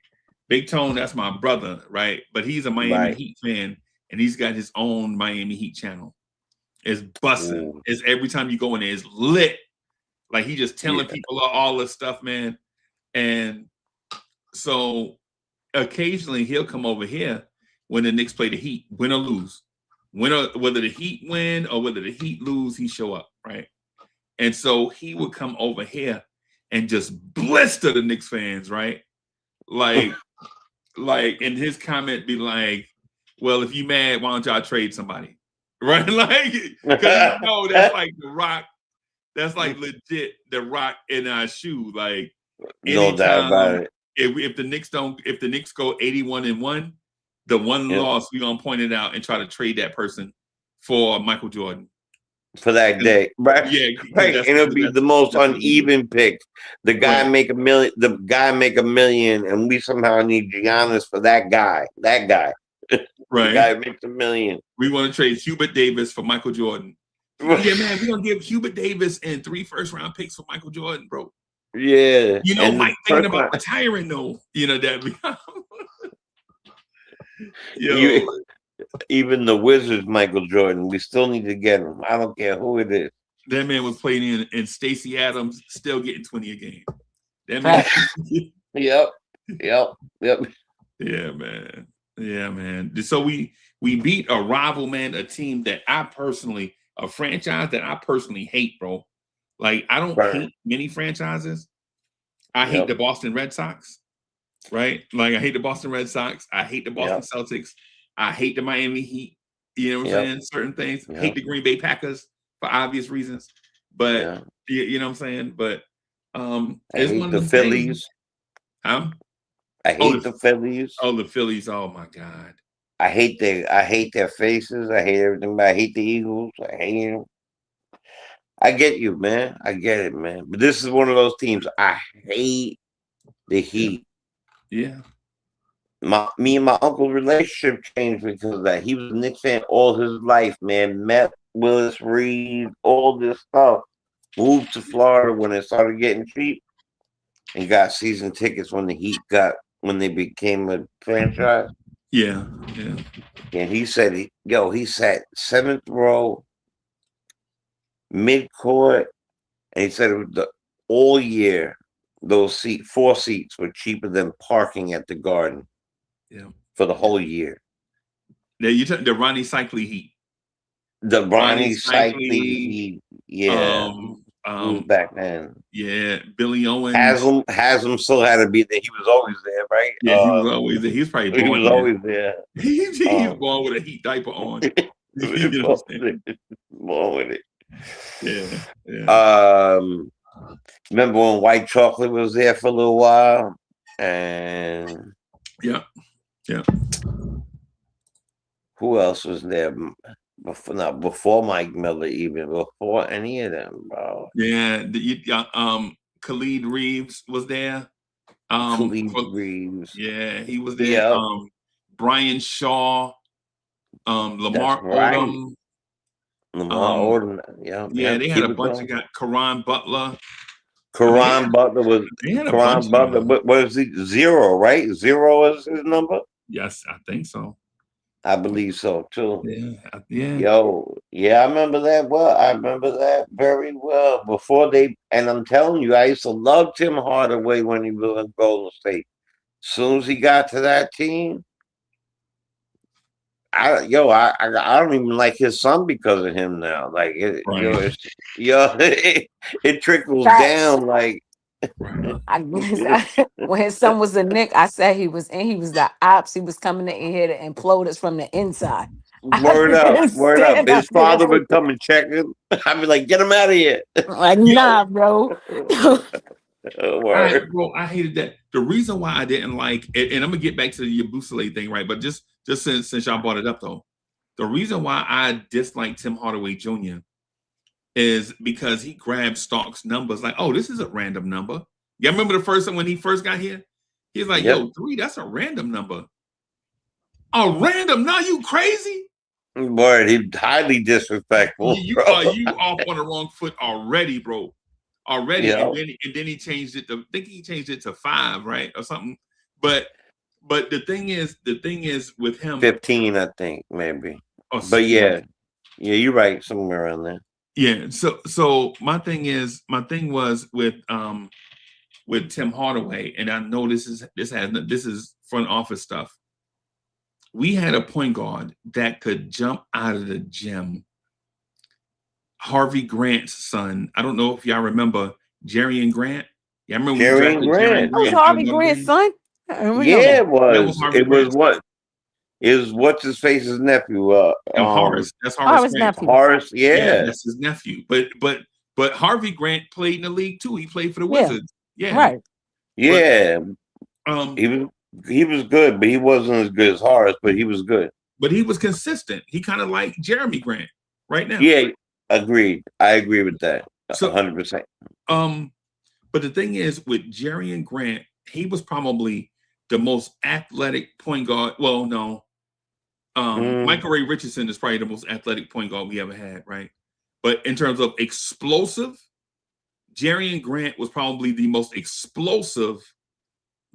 Big Tone, that's my brother, right? But he's a Miami Heat fan, and he's got his own Miami Heat channel. It's busting. It's every time you go in there, it's lit. Like he just telling people all this stuff, man. And so occasionally he'll come over here when the Knicks play the Heat, win or lose. Whether the Heat win or whether the Heat lose, he show up, right? And so he would come over here and just blister the Knicks fans, right? Like, and his comment be like, well, if you mad, why don't y'all trade somebody? Right? Like, because you know that's like the Rock, that's like legit the Rock in our shoe. Like, no doubt about it. If the Knicks go 81-1, the one loss, we're gonna point it out and try to trade that person for Michael Jordan. For that day. Right. Yeah, right. And it'll be the most uneven pick. The guy make $1 million, the guy make $1 million, and we somehow need Giannis for that guy. That guy. Right. The guy makes $1 million. We want to trade Hubert Davis for Michael Jordan. Yeah, man, we're gonna give Hubert Davis and 3 first-round picks for Michael Jordan, bro. Yeah. You know, Mike thinking about retiring though. You know that. Even the Wizards, Michael Jordan, we still need to get him. I don't care who it is. That man was playing in, and Stacey Adams still getting 20 a game. That man. Yep. Yeah, man. Yeah, man. So we beat a rival, man, a team that a franchise that I personally hate, bro. Like, I don't hate many franchises. I hate the Boston Red Sox, right? Like, I hate the Boston Red Sox. I hate the Boston Celtics. I hate the Miami Heat. You know what I'm saying? Certain things. Hate the Green Bay Packers for obvious reasons. But, you know what I'm saying? But I hate the Phillies. I hate the Phillies. Oh, the Phillies. Oh, my God. I hate their faces. I hate everything. But I hate the Eagles. I hate them. I get you, man. I get it, man. But this is one of those teams. I hate the Heat. Yeah. me and my uncle's relationship changed because of that. He was a Knicks fan all his life, man. Met Willis Reed, all this stuff. Moved to Florida when it started getting cheap, and got season tickets when when they became a franchise. Yeah. And he said, he sat 7th row, mid court, and he said it was all year. Those 4 seats were cheaper than parking at the Garden. Yeah. For the whole year. Now you took the Ronnie Cycli Heat. The Ronnie Cycli Heat. Yeah. Who's back then? Yeah, Billy Owens. Haslam still had to be there. He was always there, right? Yeah, he was always there. He was probably born. He was always there. He was born with a Heat diaper on. Born with it. Yeah. Remember when White Chocolate was there for a little while? And yeah. Who else was there? Before Mike Miller, even before any of them, bro. Yeah, Khalid Reeves was there. Khalid Reeves. Yeah, he was there. Yeah. Brian Shaw, Lamar Odom. Lamar Odom. Yeah. Yeah, they had a bunch of guys. Karan Butler. Butler was. Karan Butler. What was he? 0, right? 0 is his number. Yes, I think so. I believe so too. Yeah. Yo, yeah, I remember that well. I remember that very well. And I'm telling you, I used to love Tim Hardaway when he was in Golden State. As soon as he got to that team, I don't even like his son because of him now. Like it, right. It trickles down like. When his son was a Knick, I said he was the ops. He was coming in here to implode us from the inside. Word up. His father would come and check him. I'd be like, get him out of here. Like, nah, bro. Bro, I hated that. The reason why I didn't like it, and I'm gonna get back to the Yabusele thing, right? But just since y'all brought it up though, the reason why I disliked Tim Hardaway Jr. is because he grabbed Stark's numbers like, oh, this is a random number. Yeah, remember the first time when he first got here? He's like, yo, 3, that's a random number. A random? No, you crazy? Boy, he's highly disrespectful. You off on the wrong foot already, bro. Already. Yeah. And then he changed it to, I think he changed it to 5, right? Or something. But the thing is with him 15, I think, maybe. Oh, but yeah, you're right, somewhere around there. Yeah. So my thing was with Tim Hardaway, and I know this is front office stuff. We had a point guard that could jump out of the gym. Harvey Grant's son. I don't know if y'all remember Jerry and Grant. Yeah, I remember Jerry and Grant. That was Harvey Grant's son. Yeah, it was. It was what? Is what's his face's nephew? Horace. That's Horace's nephew. Horace, yeah, that's his nephew. But Harvey Grant played in the league too. He played for the Wizards. Yeah, right. Yeah, he was good, but he wasn't as good as Horace. But he was good. But he was consistent. He kind of like Jeremy Grant right now. Yeah, agreed. I agree with that. 100%. But the thing is, with Jerry and Grant, he was probably the most athletic point guard. Well, no. Michael Ray Richardson is probably the most athletic point guard we ever had, right? But in terms of explosive, Jerry and Grant was probably the most explosive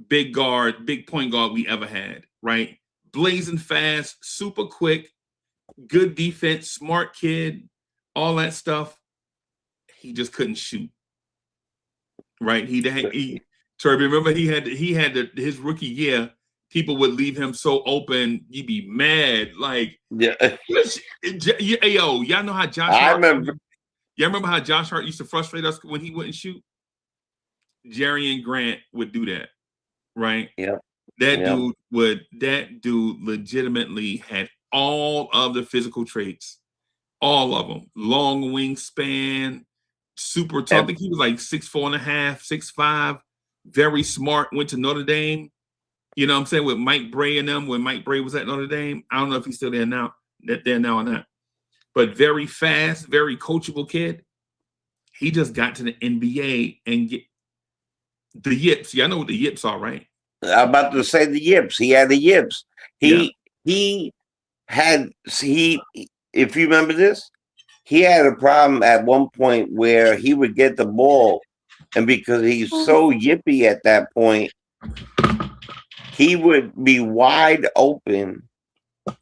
big point guard we ever had, right? Blazing fast, super quick, good defense, smart kid, all that stuff. He just couldn't shoot, right? Remember he had his rookie year. People would leave him so open, you'd be mad. Like, yo, y'all know how Josh Hart. Y'all remember how Josh Hart used to frustrate us when he wouldn't shoot? Jerry and Grant would do that, right? Yeah. That dude legitimately had all of the physical traits, all of them. Long wingspan, super tall. I think he was like 6'4.5", 6'5", very smart. Went to Notre Dame. You know what I'm saying? With Mike Bray and them, when Mike Bray was at Notre Dame. I don't know if he's still there now. There now or not. But very fast, very coachable kid. He just got to the NBA and get the yips. Y'all know what the yips are, right? I'm about to say the yips. He had the yips. Yeah. He had he. If you remember this, he had a problem at one point where he would get the ball, and because he's so yippy at that point, he would be wide open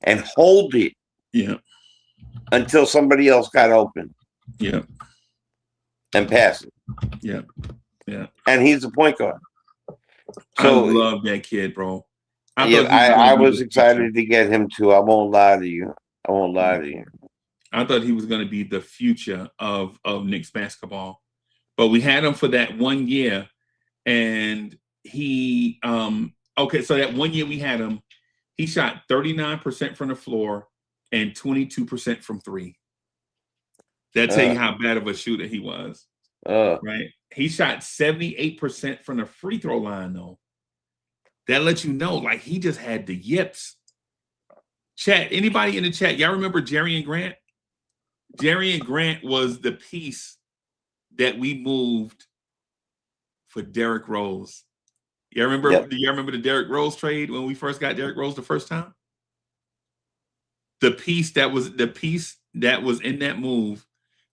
and hold it Yeah. until somebody else got open Yeah. and pass it. Yeah. Yeah. And he's the point guard. I So love that kid, bro. I was excited to get him too. I won't lie to you. I won't lie to you. I thought he was going to be the future of Knicks basketball, but we had him for that 1 year, and he okay. So that 1 year we had him, he shot 39% from the floor and 22% from three. That tell you how bad of a shooter he was, right? He shot 78% from the free throw line, though. That lets you know, like, he just had the yips. Chat, anybody in the chat, y'all remember Jerry and Grant? Jerry and Grant was the piece that we moved for Derrick Rose. Y'all remember? Yep. Do y'all remember the Derrick Rose trade when we first got Derrick Rose the first time? The piece that was in that move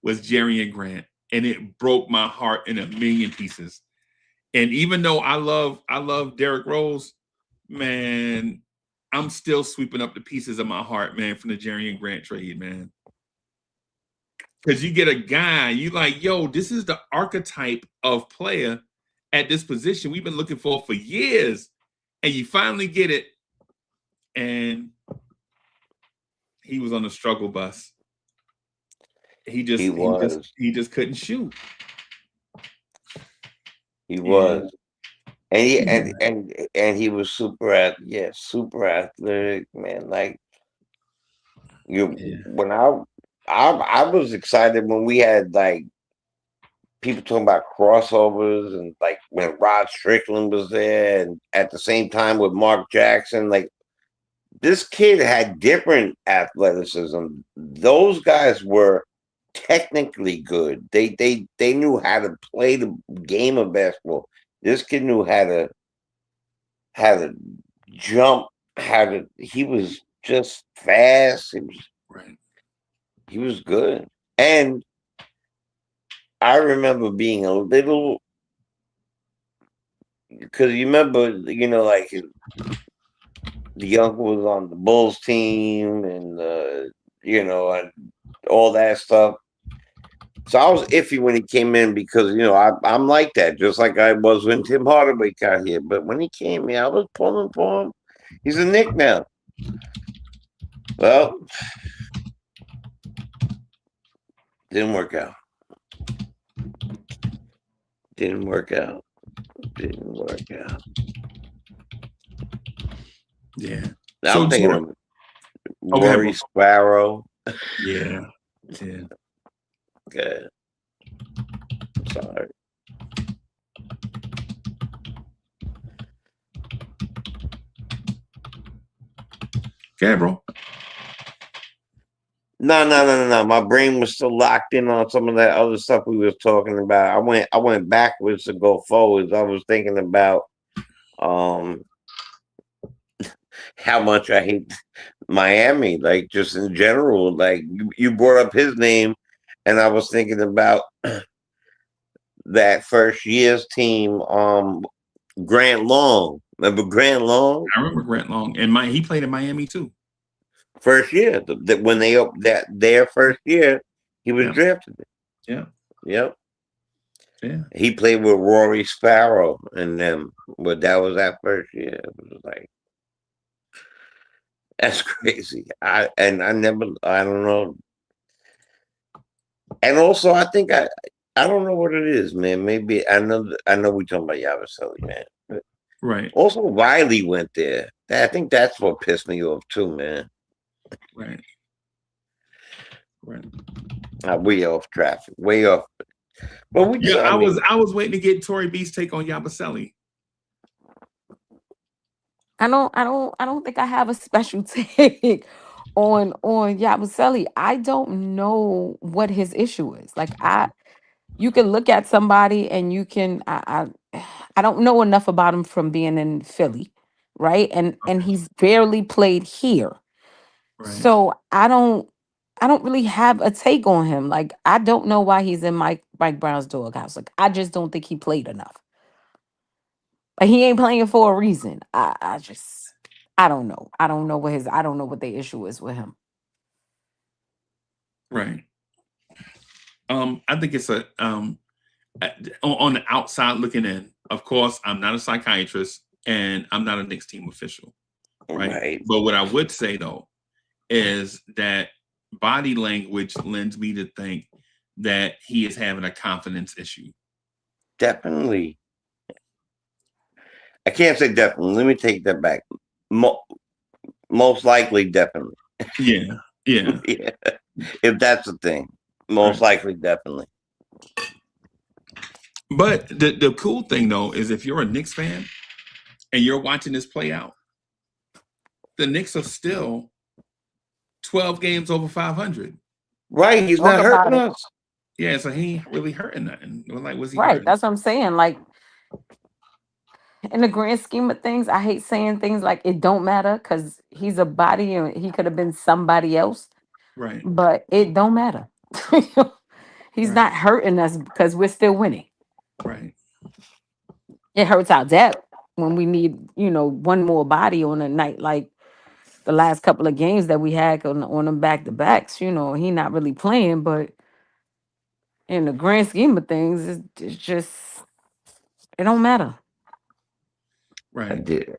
was Jerry and Grant, and it broke my heart in a million pieces. And even though I love Derrick Rose, man, I'm still sweeping up the pieces of my heart, man, from the Jerry and Grant trade, man. Because you get a guy, you like, yo, this is the archetype of player at this position we've been looking for years, and you finally get it. And he was on the struggle bus. He just couldn't shoot. He was, and he was super athletic, man. Like when I was excited when we had like people talking about crossovers and like when Rod Strickland was there, and at the same time with Mark Jackson, like this kid had different athleticism. Those guys were technically good. They knew how to play the game of basketball. This kid knew how to jump, he was just fast. He was good. And I remember being a little, because you remember, like the uncle was on the Bulls team and and all that stuff. So I was iffy when he came in because I'm like that, just like I was when Tim Hardaway got here. But when he came here, I was pulling for him. He's a Knick now. Well, didn't work out. Didn't work out. Yeah. Now I'm thinking of Rory Sparrow. Yeah. Good. Sorry. Okay, bro. No. My brain was still locked in on some of that other stuff we was talking about. I went backwards to go forwards. I was thinking about how much I hate Miami, like just in general. Like you brought up his name, and I was thinking about that first year's team, Grant Long. Remember Grant Long? I remember Grant Long, and he played in Miami too. First year, when their first year, he was drafted. Yeah. Yep. Yeah. He played with Rory Sparrow and them, but that was that first year. It was like, that's crazy. I don't know. And also, I think I don't know what it is, man. Maybe I know we're talking about Yabusele, man. But right. Also, Riley went there. I think that's what pissed me off too, man. Right. Way off traffic. Way off. But I was waiting to get Tory B's take on Yabusele. I don't think I have a special take on Yabusele. I don't know what his issue is. Like you can look at somebody and you can I don't know enough about him from being in Philly, right? And Okay. he's barely played here. Right. So I don't really have a take on him. Like I don't know why he's in Mike Brown's doghouse. Like I just don't think he played enough. Like he ain't playing for a reason. I don't know. I don't know what the issue is with him. Right. I think it's on the outside looking in. Of course, I'm not a psychiatrist and I'm not a Knicks team official, right? But what I would say though is that body language lends me to think that he is having a confidence issue. Definitely. I can't say definitely. Let me take that back. Most likely, definitely. Yeah. Yeah. Yeah. If that's the thing, most likely, definitely. But the cool thing though is if you're a Knicks fan and you're watching this play out, the Knicks are still 12 games over 500. Right. He's Talk not hurting about it. us. Yeah, so he ain't really hurting nothing. Like, was he Right. hurting? That's what I'm saying. Like in the grand scheme of things, I hate saying things like it don't matter because he's a body and he could have been somebody else, Right. but it don't matter. He's Right. not hurting us because we're still winning. Right. It hurts our depth when we need, one more body on a night like the last couple of games that we had on them back to backs. He not really playing, but in the grand scheme of things, it's just it don't matter. I Right. did.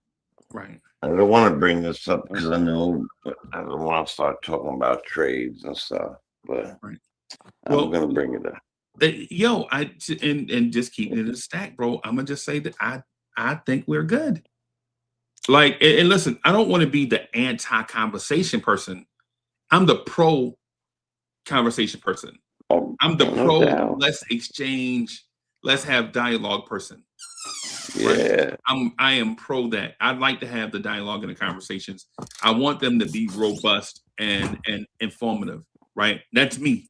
Right. I don't want to bring this up because I know I don't want to start talking about trades and stuff, but Right. I'm going to bring it up. Yo, and just keeping it a stack, bro. I'm gonna just say that I think we're good. Like, and listen, I don't want to be the anti-conversation person. I'm the pro conversation person. Oh, I'm the no pro doubt. let's exchange, let's have dialogue person. Yeah. Right? I am pro that. I'd like to have the dialogue and the conversations. I want them to be robust and informative. Right? That's me.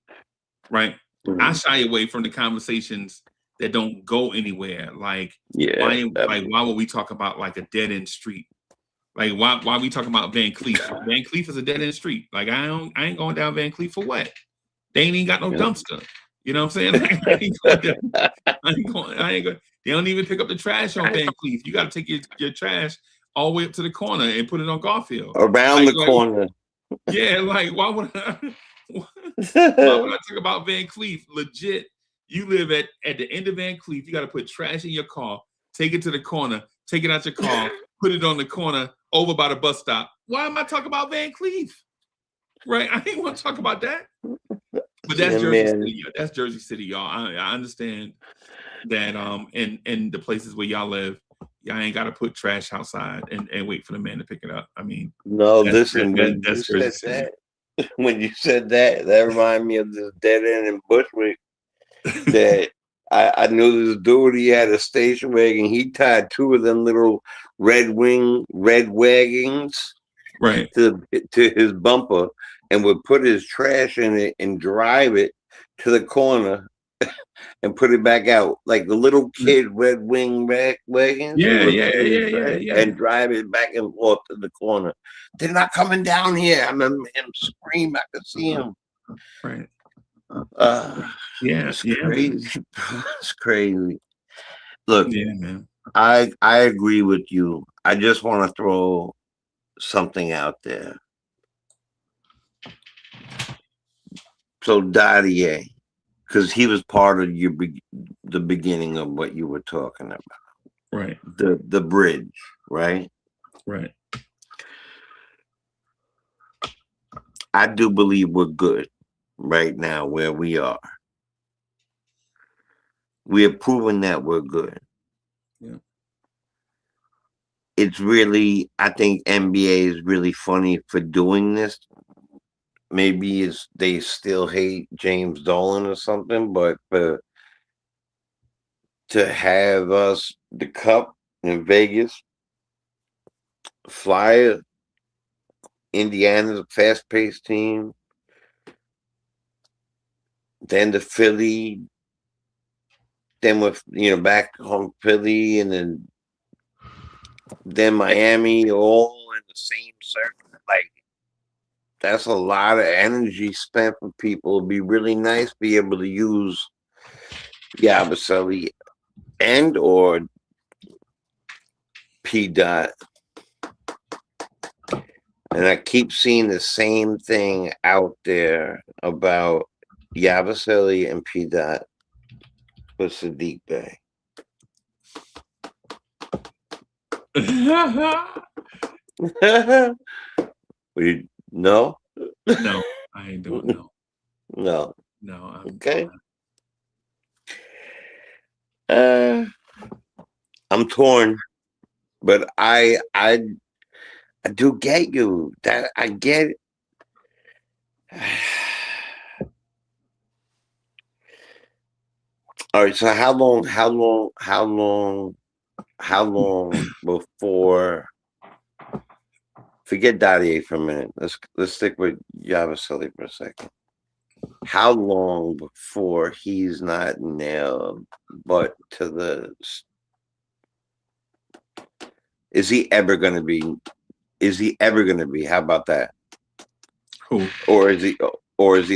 Right? I shy away from the conversations that don't go anywhere. Like, Yeah. why would we talk about like a dead end street? Like, why we talking about Van Cleef? Van Cleef is a dead end street. Like, I ain't going down Van Cleef for what? They ain't even got no dumpster. You know what I'm saying? Like, I ain't going. They don't even pick up the trash on Van Cleef. You got to take your trash all the way up to the corner and put it on Garfield. Around the corner. Yeah, like why would I talk about Van Cleef? Legit, you live at the end of Van Cleef. You got to put trash in your car, take it to the corner, take it out your car, put it on the corner over by the bus stop. Why am I talking about Van Cleef? Right? I ain't want to talk about that. But that's Jersey City. That's Jersey City, y'all. I understand that in the places where y'all live, y'all ain't got to put trash outside and wait for the man to pick it up. I mean, no, listen, when you said that, when you said that reminded me of this dead end in Bushwick that I knew this dude, he had a station wagon. He tied two of them little red wagons right to his bumper and would put his trash in it and drive it to the corner and put it back out like the little kid red wing wagons. Yeah. And drive it back and forth to the corner. They're not coming down here. I remember him scream. I could see him. Right. It's crazy. It's crazy. Look, yeah, man. I agree with you. I just want to throw something out there. So Dadier, because he was part of the beginning of what you were talking about. Right. The bridge, right? Right. I do believe we're good right now where we are. We have proven that we're good. Yeah. It's really, I think NBA is really funny for doing this. Maybe they still hate James Dolan or something, but to have us the cup in Vegas, Flyer, Indiana's a fast-paced team, then the Philly, with back home Philly, and then Miami, all in the same circle. Like, that's a lot of energy spent for people. It'd be really nice to be able to use Yabusele and or P dot. And I keep seeing the same thing out there about Yabusele and P dot for Sadiq Bey. No? No, I don't know. No. No. Okay. I'm torn, but I do get you. That I get. All right. So how long before? Forget Dadier for a minute. Let's stick with Yabusele for a second. How long before he's not nailed, but to the? Is he ever going to be? Is he ever going to be? How about that? Who? Or is he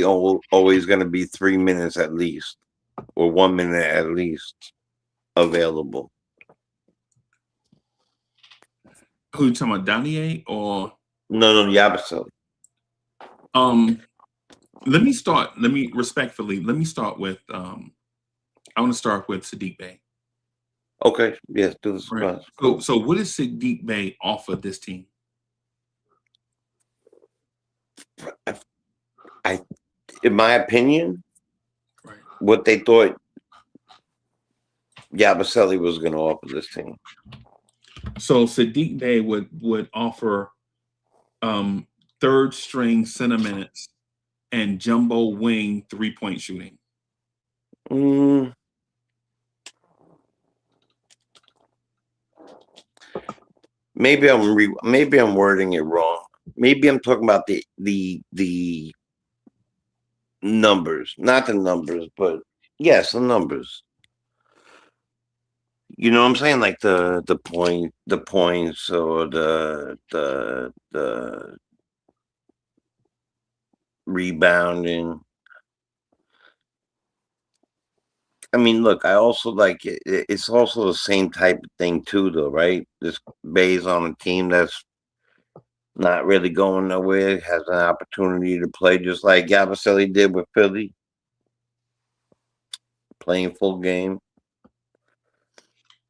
always going to be 3 minutes at least, or 1 minute at least available? Who you talking about, Danier or? No, Yabusele. Let me start with I want to start with Sadiq Bey. Okay, yes, do the Right. response. So what does Sadiq Bey offer this team? In my opinion, Right. what they thought Yabusele was going to offer this team. So Sadiq Bey would offer third string center minutes and jumbo wing 3-point shooting. Maybe I'm wording it wrong. Maybe I'm talking about the numbers, not the numbers, but yes, the numbers. You know what I'm saying? Like the points, or the rebounding. I mean, look, I also like it. It's also the same type of thing too, though, right? This Bay's on a team that's not really going nowhere, has an opportunity to play just like Yabusele did with Philly, playing full game.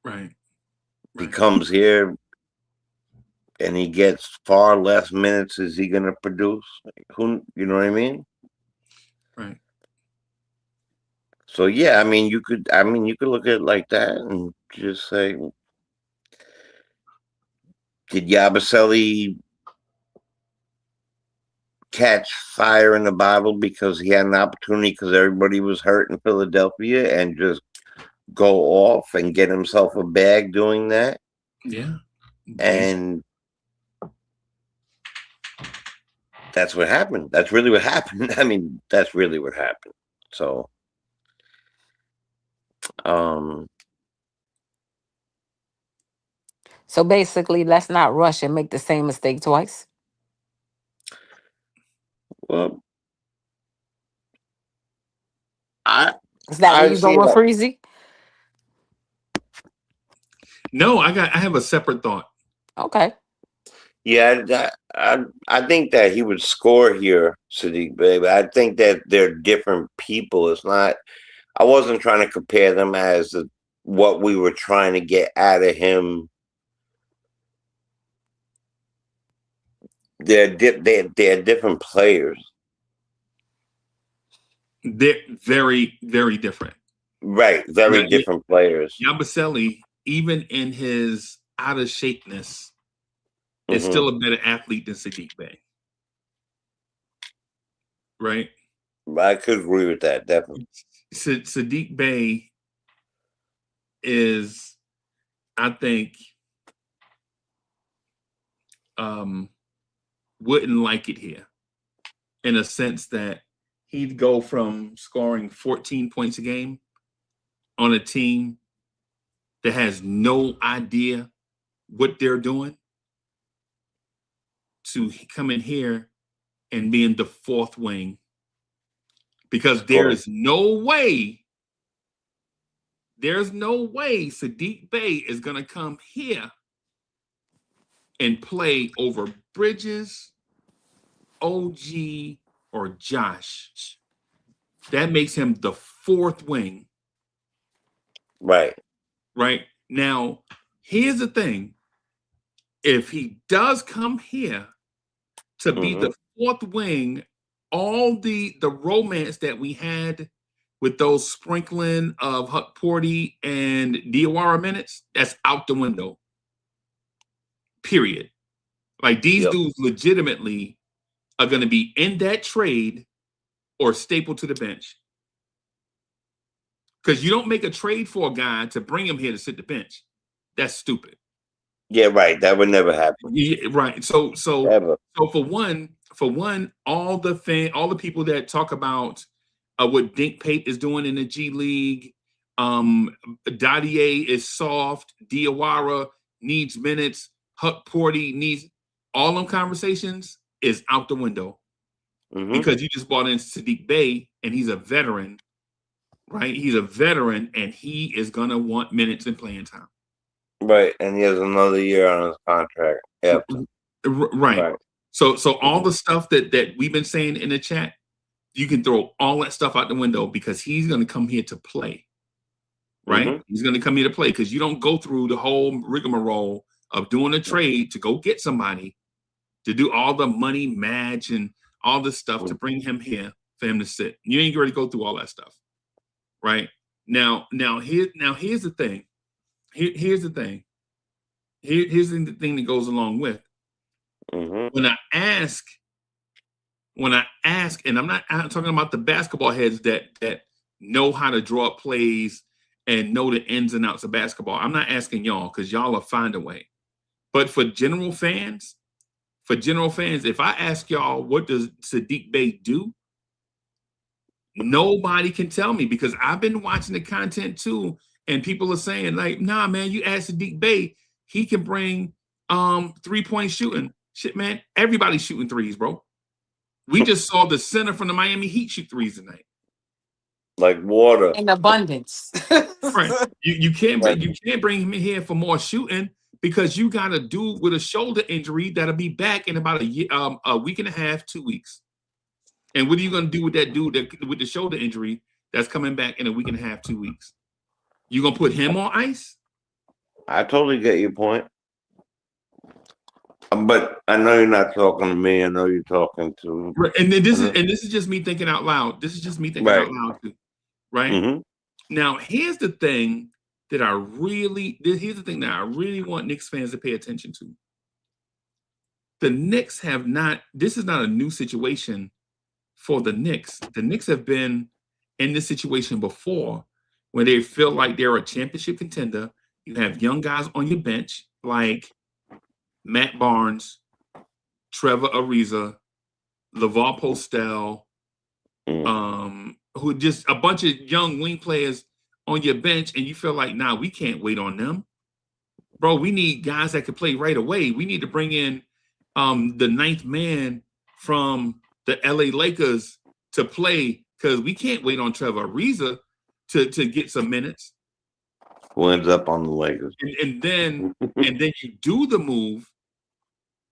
Right. He comes here and he gets far less minutes. Is he going to produce? Who, you know what I mean? Right. So yeah, you could look at it like that and just say, did Yabusele catch fire in the bottle because he had an opportunity because everybody was hurt in Philadelphia and just go off and get himself a bag doing that? Yeah. And that's what happened. That's really what happened. That's really what happened. So, So basically, let's not rush and make the same mistake twice. well, Is that where you see going, that. Freezy? No, I have a separate thought. Okay. Yeah, I think that he would score here, Sadiq Bey. But I think that they're different people. It's not. I wasn't trying to compare them as what we were trying to get out of him. They're different players. They're very, very different. Right, very different players. Yabusele, even in his out of shapeness, is still a better athlete than Sadiq Bey. Right? I could agree with that, definitely. Sadiq Bey is, I think, wouldn't like it here, in a sense that he'd go from scoring 14 points a game on a team that has no idea what they're doing to come in here and be in the fourth wing, because there's no way Sadiq Bey is going to come here and play over Bridges, OG, or Josh. That makes him the fourth wing. Right. Right. Now, here's the thing. If he does come here to be the fourth wing, all the romance that we had with those sprinkling of Huck Porty and Diawara minutes, that's out the window. Period. Like, these dudes legitimately are going to be in that trade or stapled to the bench. Because you don't make a trade for a guy to bring him here to sit the bench. That's stupid. Yeah, right. That would never happen. Yeah, right. So for one, all the people that talk about what Dink Pape is doing in the G League, Dadier is soft, Diawara needs minutes, Huck Porty needs, all them conversations is out the window. Because you just brought in Sadiq Bey, and he's a veteran, right? He's a veteran, and he is gonna want minutes and playing time. Right, and he has another year on his contract. Yep. Right. So all the stuff that we've been saying in the chat, you can throw all that stuff out the window, because he's going to come here to play. Right? He's going to come here to play, because you don't go through the whole rigmarole of doing a trade to go get somebody to do all the money match and all this stuff to bring him here for him to sit. You ain't ready to go through all that stuff. Right? Now here's the thing. Here's the thing. Here's the thing that goes along with. When I ask, and I'm talking about the basketball heads that know how to draw up plays and know the ins and outs of basketball. I'm not asking y'all, because y'all will find a way. But for general fans, if I ask y'all, what does Sadiq Bey do? Nobody can tell me, because I've been watching the content too. And people are saying, like, nah, man, you ask Sadiq Bey, he can bring 3-point shooting. Shit, man, everybody's shooting threes, bro. We just saw the center from the Miami Heat shoot threes tonight. Like water. In abundance. Right. You can't bring him in here for more shooting, because you got a dude with a shoulder injury that'll be back in about a week and a half, 2 weeks. And what are you going to do with that dude with the shoulder injury that's coming back in a week and a half, 2 weeks? You gonna put him on ice? I totally get your point. But I know you're not talking to me. I know you're talking to. And then this is just me thinking out loud. This is just me thinking out loud too. Right? Now, here's the thing that I really want Knicks fans to pay attention to. The Knicks have not. This is not a new situation for the Knicks. The Knicks have been in this situation before, when they feel like they're a championship contender. You have young guys on your bench like Matt Barnes, Trevor Ariza, LeVar Postel, who just a bunch of young wing players on your bench, and you feel like, nah, we can't wait on them. Bro, we need guys that can play right away. We need to bring in the ninth man from the LA Lakers to play, because we can't wait on Trevor Ariza to get some minutes. Who ends up on the Lakers. And then you do the move,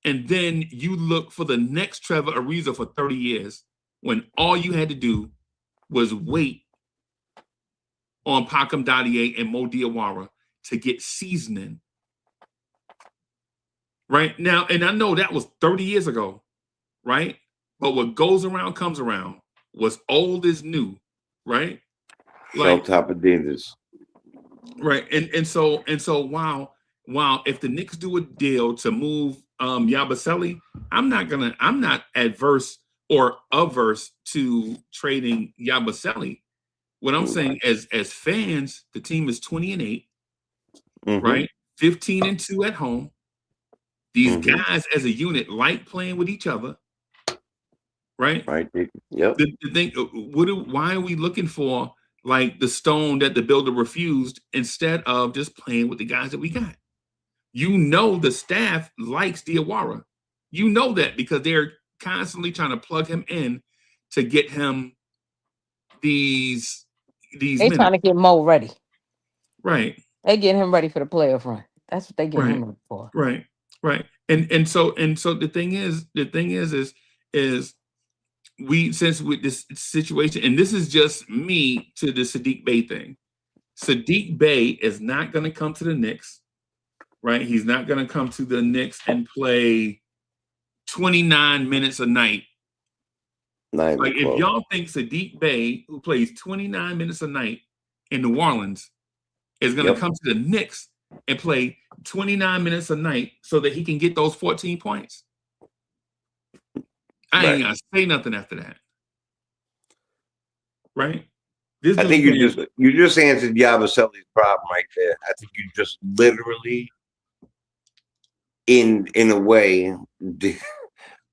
and then you look for the next Trevor Ariza for 30 years, when all you had to do was wait on Pakem Dadier and Mo Diawara to get seasoning. Right now, and I know that was 30 years ago, right? But what goes around comes around. What's old is new, right? Like top of Adidas. Right. And so while if the Knicks do a deal to move Yabusele, I'm not adverse or averse to trading Yabusele. What I'm saying as fans, the team is 20-8, right? 15-2 at home. These guys as a unit like playing with each other. Right. Right. Yep. The thing, why are we looking for like the stone that the builder refused instead of just playing with the guys that we got. You know the staff likes Diawara. You know that because they're constantly trying to plug him in to get him these They minutes. trying to get Mo ready. Right. They getting him ready for the playoff run. That's what they getting Right. him ready for. Right. Right. And so the thing is we, since with this situation, and this is just me to the Sadiq Bey thing. Sadiq Bey is not going to come to the Knicks, right? He's not going to come to the Knicks and play 29 minutes a night. Like, if y'all think Sadiq Bey, who plays 29 minutes a night in New Orleans, is going to come to the Knicks and play 29 minutes a night so that he can get those 14 points, I ain't gonna say nothing after that. Right? I think you just answered Yabusele's problem right there. I think you just literally, in a way,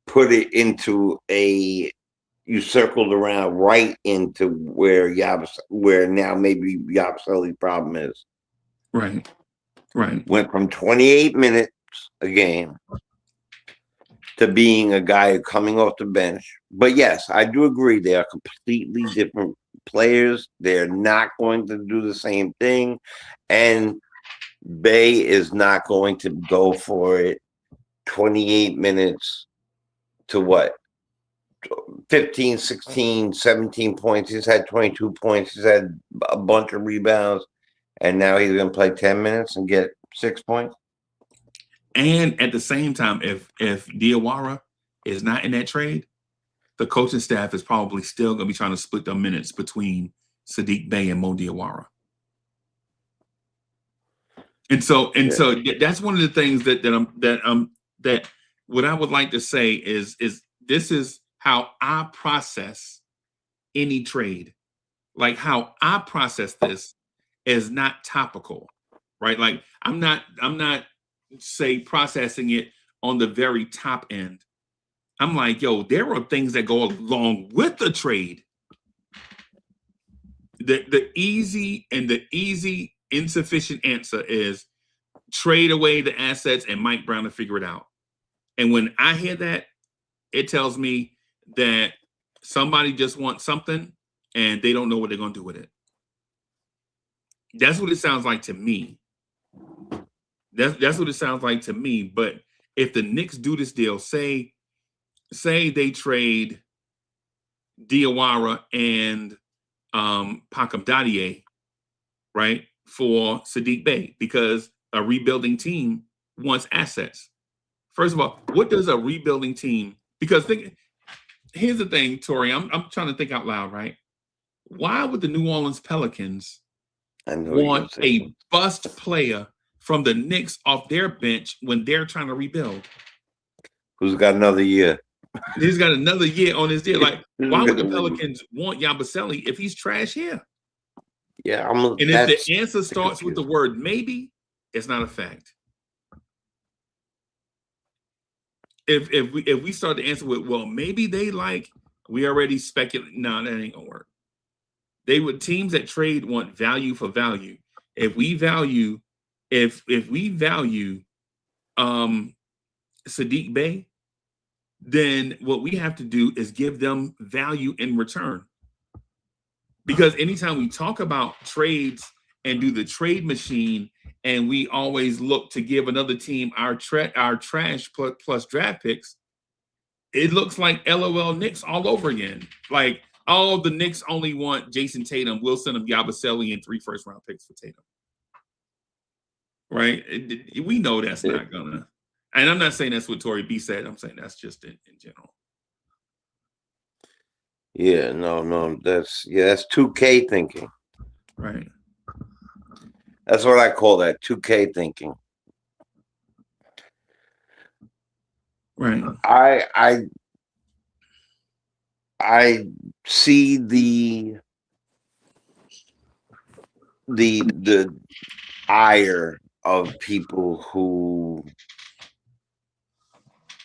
put it into you circled around right into where now maybe Yabusele's problem is. Right. Right. Went from 28 minutes a game to being a guy coming off the bench. But yes, I do agree they are completely different players. They're not going to do the same thing. And Bey is not going to go for it 28 minutes to what? 15, 16, 17 points. He's had 22 points. He's had a bunch of rebounds. And now he's going to play 10 minutes and get 6 points. And at the same time, if Diawara is not in that trade, the coaching staff is probably still going to be trying to split the minutes between Sadiq Bey and Mo Diawara. And so that's one of the things that what I would like to say is this is how I process any trade. Like, how I process this is not topical, right? Like, I'm not say processing it on the very top end. I'm like, yo, there are things that go along with the trade. The easy insufficient answer is trade away the assets and Mike Brown to figure it out. And when I hear that, it tells me that somebody just wants something and they don't know what they're going to do with it. That's what it sounds like to me. That's what it sounds like to me. But if the Knicks do this deal, say they trade Diawara and Pakam Dadier, right, for Sadiq Bey, because a rebuilding team wants assets. First of all, what does a rebuilding team? Because here's the thing, Tori. I'm trying to think out loud, right? Why would the New Orleans Pelicans want a bust player from the Knicks off their bench when they're trying to rebuild? Who's got another year? He's got another year on his deal. Like, why would the Pelicans want Yabusele if he's trash here? Yeah, and if the answer starts with the word maybe, it's not a fact. If we start to answer with, well, maybe they we already speculate. No, that ain't gonna work. Teams that trade want value for value. If we value Sadiq Bey, then what we have to do is give them value in return. Because anytime we talk about trades and do the trade machine, and we always look to give another team our trash plus draft picks, it looks like LOL Knicks all over again. Like, the Knicks only want Jason Tatum. We'll send them Yabusele and 3 first-round picks for Tatum. Right? We know that's not gonna. And I'm not saying that's what Tory B said. I'm saying that's just in general. Yeah, no, that's 2K thinking. Right. That's what I call that, 2K thinking. Right. I see the ire of people who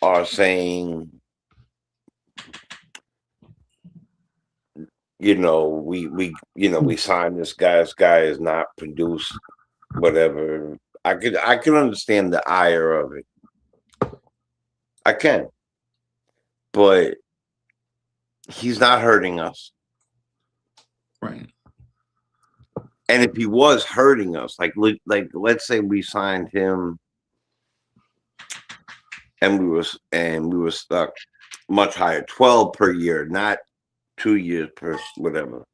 are saying we signed this guy. This guy is not produced, whatever. I can understand the ire of it. I can, but he's not hurting us. Right. And if he was hurting us, like let's say we signed him, and we were stuck much higher, 12 per year, not 2 years per whatever,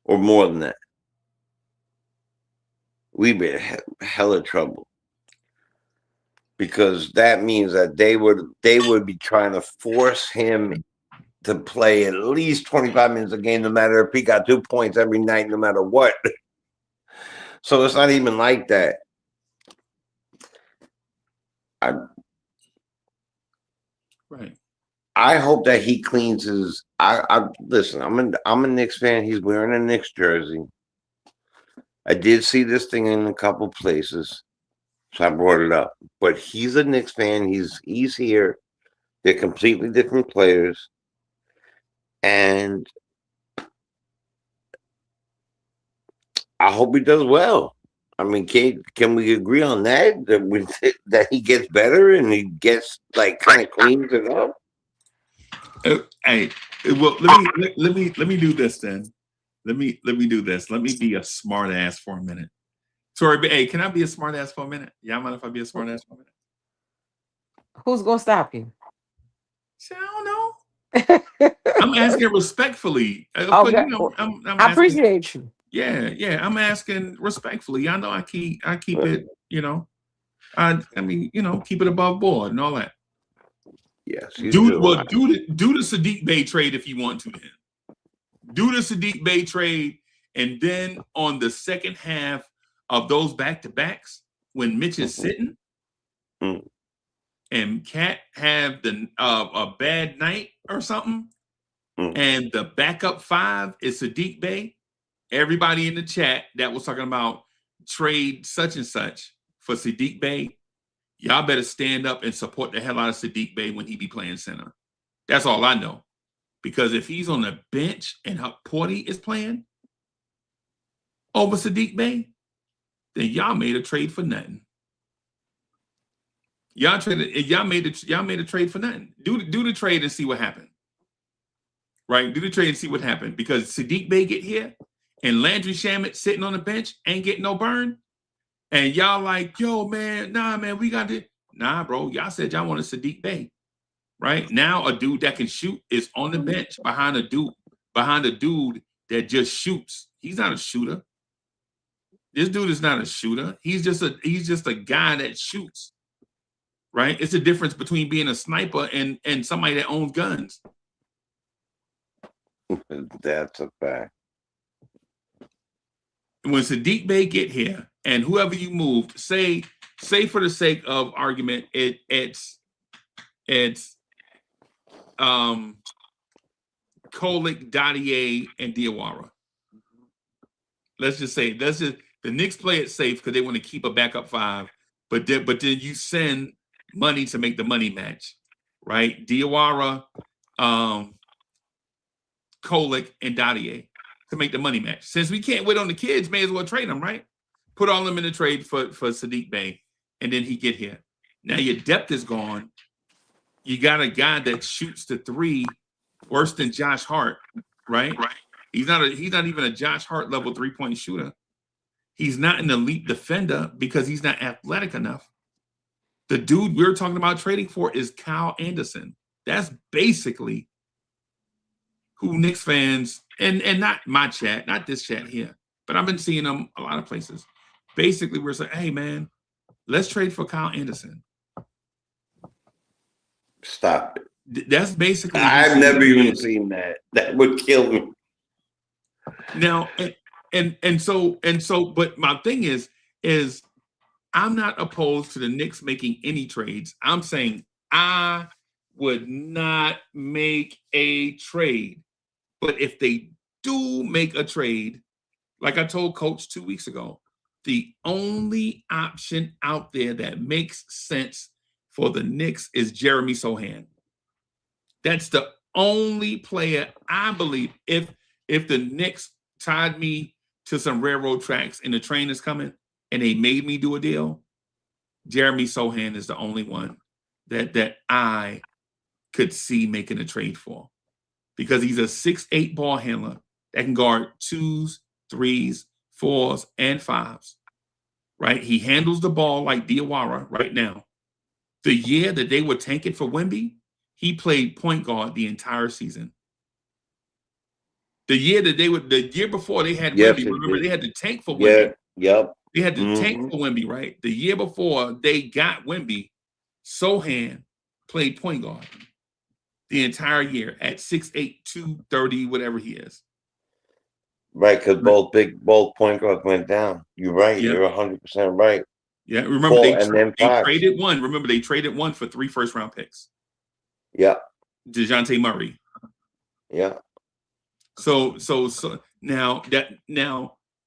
or more than that, we'd be in hella trouble, because that means that they would be trying to force him to play at least 25 minutes a game, no matter if he got 2 points every night, no matter what. So it's not even like that. Right. I hope that he cleans his. Listen. I'm a Knicks fan. He's wearing a Knicks jersey. I did see this thing in a couple places, so I brought it up. But he's a Knicks fan. He's here. They're completely different players, and I hope he does well. I mean, can we agree on that? That he gets better and he gets like kind of cleans it up. Hey, well, let me do this then. Let me do this. Let me be a smart ass for a minute. Sorry, but hey, can I be a smart ass for a minute? Y'all mind if I be a smart ass for a minute? Who's gonna stop you? See, I don't know. I'm asking respectfully. Okay. I'm I asking, appreciate you. Yeah. I'm asking respectfully. I know I keep it. I mean, keep it above board and all that. Yes. Do the Sadiq Bey trade if you want to. Then do the Sadiq Bey trade, and then on the second half of those back-to-backs, when Mitch is sitting, and Cat have a bad night or something, and the backup 5 is Sadiq Bey. Everybody in the chat that was talking about trade such and such for Sadiq Bey, y'all better stand up and support the hell out of Sadiq Bey when he be playing center. That's all I know. Because if he's on the bench and Porty is playing over Sadiq Bey, then y'all made a trade for nothing. Y'all made a trade for nothing. Do the trade and see what happened. Right? Do the trade and see what happened. Because Sadiq Bey get here and Landry Shamet sitting on the bench ain't getting no burn. And y'all like, yo, man, nah, man, we got to. Nah, bro, y'all said y'all wanted Sadiq Bey. Right? Now a dude that can shoot is on the bench behind a dude that just shoots. He's not a shooter. This dude is not a shooter. He's just a guy that shoots. Right? It's the difference between being a sniper and somebody that owns guns. That's a fact. When Sadiq Bey get here, and whoever you moved, say for the sake of argument, it's Kolick, Dottier, and Diawara. Let's just say the Knicks play it safe because they want to keep a backup 5, but then you send money to make the money match, right? Diawara, Kolick, and Dottier to make the money match. Since we can't wait on the kids, may as well trade them, right? Put all of them in the trade for Sadiq Bey, and then he get here. Now your depth is gone. You got a guy that shoots the 3 worse than Josh Hart, right? He's not even a Josh Hart level 3-point shooter. He's not an elite defender because he's not athletic enough. The dude we're talking about trading for is Kyle Anderson. That's basically who Knicks fans, and not my chat, not this chat here, but I've been seeing them a lot of places. Basically, we're saying, hey, man, let's trade for Kyle Anderson. Stop it. That's basically. I've never even seen that. That would kill me. Now, and so, but my thing is I'm not opposed to the Knicks making any trades. I'm saying I would not make a trade. But if they do make a trade, like I told Coach 2 weeks ago, the only option out there that makes sense for the Knicks is Jeremy Sohan. That's the only player I believe. If if the Knicks tied me to some railroad tracks and the train is coming and they made me do a deal, Jeremy Sohan is the only one that I could see making a trade for, because he's a 6'8" ball handler that can guard 2s, 3s, 4s, and 5s. Right? He handles the ball like Diawara right now. The year that they were tanking for Wemby, he played point guard the entire season. The year before they had Wemby, remember they had to tank for Wemby. Yep. They had to tank for Wemby, right? The year before they got Wemby, Sohan played point guard the entire year at 6'8", 230, whatever he is. Right, because both point guards went down. You're right. Yep. You're 100% right. Yeah, remember they Fox. traded one. Remember they traded one for 3 first-round picks. Yeah. DeJounte Murray. Yeah. So now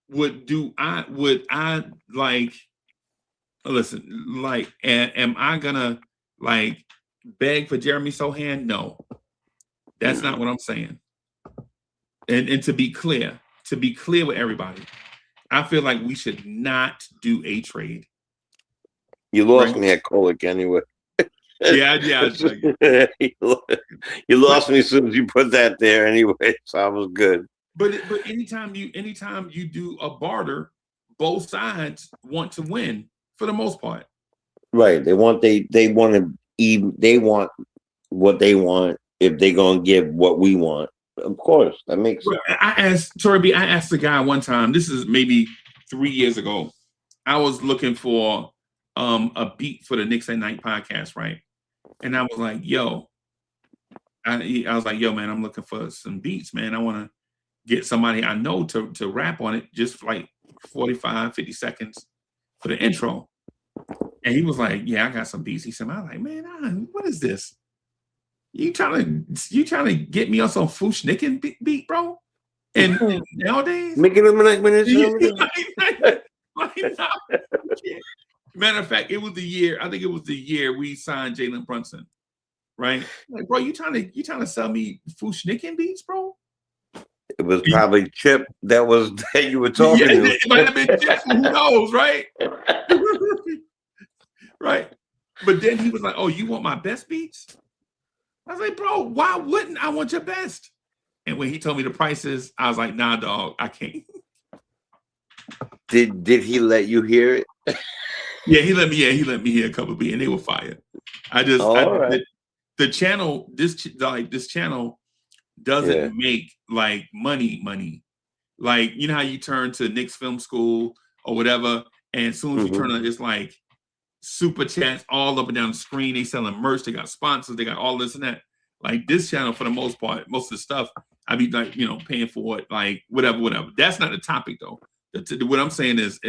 would I like listen, like am I gonna like beg for Jeremy Sohan? No. That's not what I'm saying. And to be clear with everybody, I feel like we should not do a trade. You lost me at Colic anyway. Yeah. You lost me as soon as you put that there anyway, so I was good. But anytime you do a barter, both sides want to win for the most part. Right. They want what they want if they're gonna give what we want. Of course, that makes sense. I asked the guy one time, this is maybe 3 years ago. I was looking for a beat for the Knicks at Night podcast, right? And I was like, yo, man, I'm looking for some beats, man. I want to get somebody I know to rap on it, just for like 45, 50 seconds for the intro. And he was like, yeah, I got some beats. He said, I was like, man, what is this? You trying to get me on some Fushnicken beat, bro? And nowadays, making them like matter of fact, it was the year. I think it was the year we signed Jalen Brunson, right? Like, bro, you trying to sell me Fushnicken beats, bro? It was probably Chip that you were talking to. It might have been Chip. Who knows, right? Right. But then he was like, "Oh, you want my best beats?" I was like, bro, why wouldn't I want your best? And when he told me the prices, I was like, nah, dog, I can't. Did he let you hear it? Yeah, he let me hear a couple of beats, and they were fire. The channel, this channel doesn't make like money. Like, you know how you turn to Knicks Film School or whatever, and as soon as you turn on, it's like super chats all up and down the screen. They selling merch, they got sponsors, they got all this and that. Like, this channel, for the most part, most of the stuff I be like, paying for it, like whatever. That's not the topic though. What I'm saying is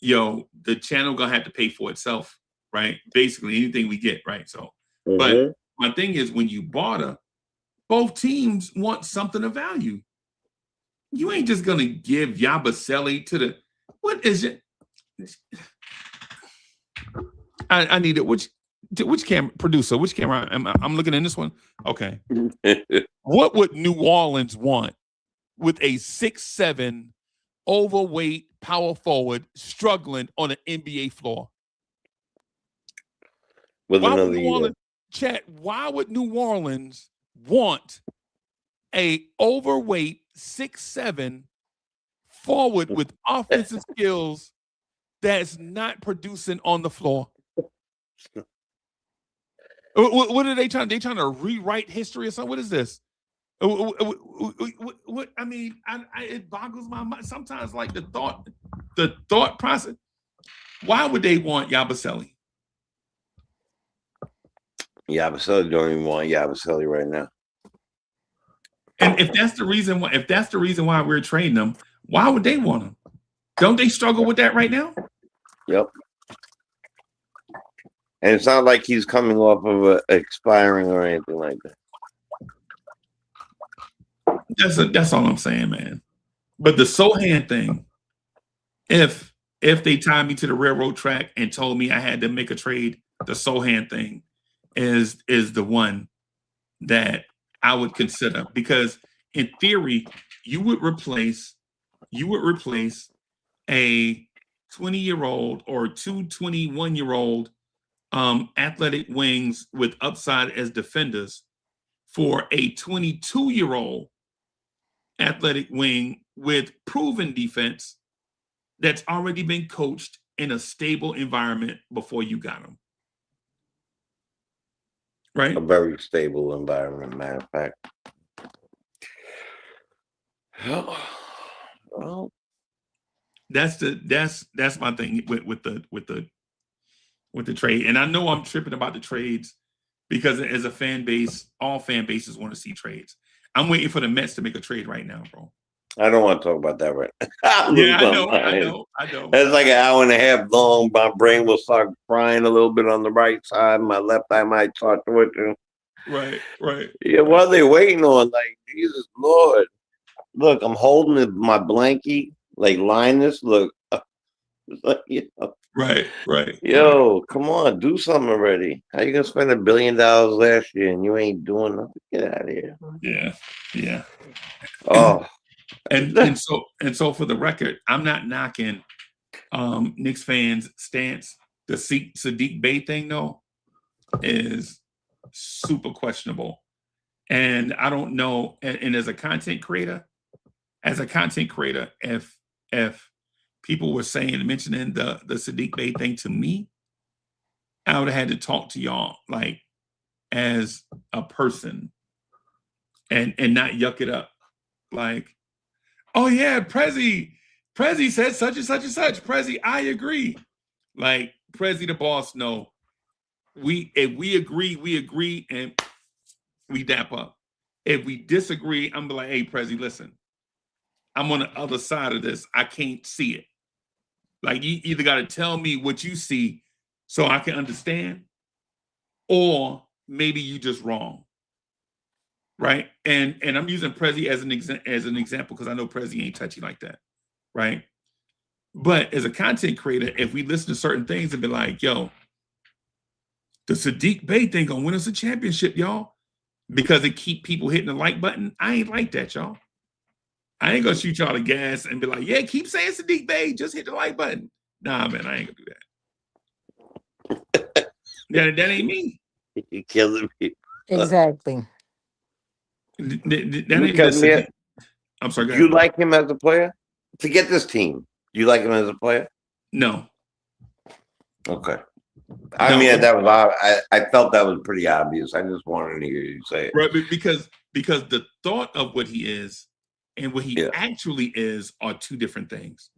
the channel gonna have to pay for itself, right? Basically anything we get, right? So but my thing is, when you barter, both teams want something of value. You ain't just gonna give Yabusele to the what is it? I need it. Which camera producer? Which camera? I'm looking in this one. Okay. What would New Orleans want with a 6'7" overweight power forward struggling on an NBA floor? Why would New Orleans want a overweight 6'7" forward with offensive skills that's not producing on the floor? What are they trying? They trying to rewrite history or something? What is this? What I mean, it boggles my mind sometimes. Like the thought process. Why would they want Yabusele? Yabusele don't even want Yabusele right now. And if that's the reason why we're trading them, why would they want him? Don't they struggle with that right now? Yep. And it's not like he's coming off of expiring or anything like that. That's all I'm saying, man. But the Sohan thing, if they tied me to the railroad track and told me I had to make a trade, the Sohan thing is the one that I would consider, because in theory, you would replace a 20-year-old or two 21-year-old athletic wings with upside as defenders for a 22-year-old athletic wing with proven defense that's already been coached in a stable environment before you got him. Right? A very stable environment, matter of fact. Well, that's my thing with the trade. And I know I'm tripping about the trades because as a fan base, all fan bases want to see trades. I'm waiting for the Mets to make a trade right now, bro. I don't want to talk about that right now. Yeah, I know. It's like an hour and a half long. My brain will start frying a little bit on the right side. My left eye might start twitching. Right. Yeah, what are they waiting on? Like, Jesus Lord. Look, I'm holding my blankie, like Linus. Look. You know. Right. Yo, come on, do something already. How you gonna spend $1 billion last year and you ain't doing nothing? Get out of here. Yeah. Oh. And so for the record, I'm not knocking Knicks fans' stance. The Sadiq Bey thing, though, is super questionable. And I don't know. And as a content creator, if people were mentioning the Sadiq Bey thing to me, I would have had to talk to y'all like as a person and not yuck it up. Like, oh yeah, Prezi said such and such and such. Prezi, I agree. Like, Prezi the boss, no. If we agree, and we dap up. If we disagree, I'm like, hey, Prezi, listen, I'm on the other side of this. I can't see it. Like, you either got to tell me what you see so I can understand, or maybe you just wrong. Right? And I'm using Prezi as an example because I know Prezi ain't touchy like that. Right? But as a content creator, if we listen to certain things and be like, yo, the Sadiq Bey thing gonna win us a championship, y'all, because it keep people hitting the like button, I ain't like that, y'all. I ain't gonna shoot y'all the gas and be like, yeah, keep saying Sadiq Bey, just hit the like button. Nah, man, I ain't gonna do that. that ain't me. You're killing me. Exactly. That ain't I'm sorry. Do you like him as a player? Forget this team. Do you like him as a player? No. Okay. I mean, that was I felt that was pretty obvious. I just wanted to hear you say it. Right, because the thought of what he is and what he actually is are two different things.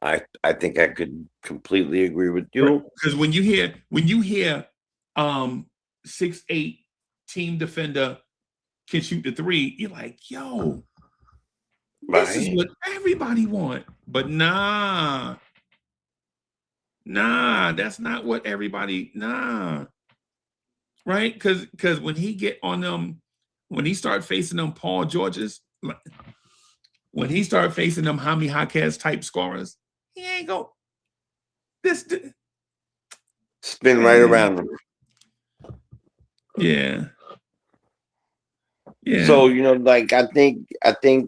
I think I could completely agree with you. Because when you hear 6'8" team defender can shoot the three, you're like, yo, this is what everybody want. But nah, that's not what everybody, right? Because when he get on them, when he start facing them Paul Georges, when he start facing them Hami Jaquez type scorers, he ain't go spin right around them. Yeah. So, like, I think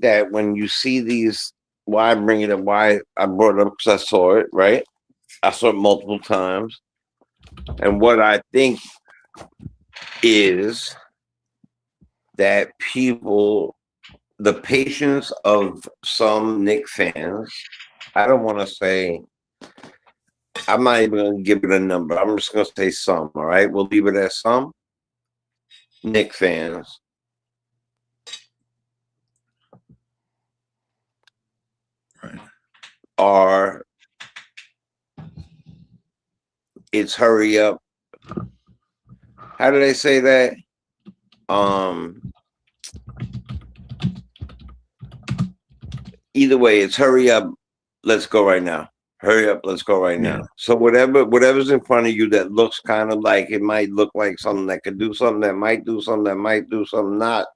that when you see these, why I bring it up, why I brought it up, because I saw it, right? I saw it multiple times. And what I think is that the patience of some Knicks fans, I don't want to say, I'm not even going to give it a number. I'm just going to say some, all right? We'll leave it at some Knicks fans are, it's hurry up. How do they say that? Either way, it's hurry up, let's go right now. Hurry up, let's go right now. So whatever's in front of you that looks kind of like it might look like something that could do something, that might do something, that might do something, not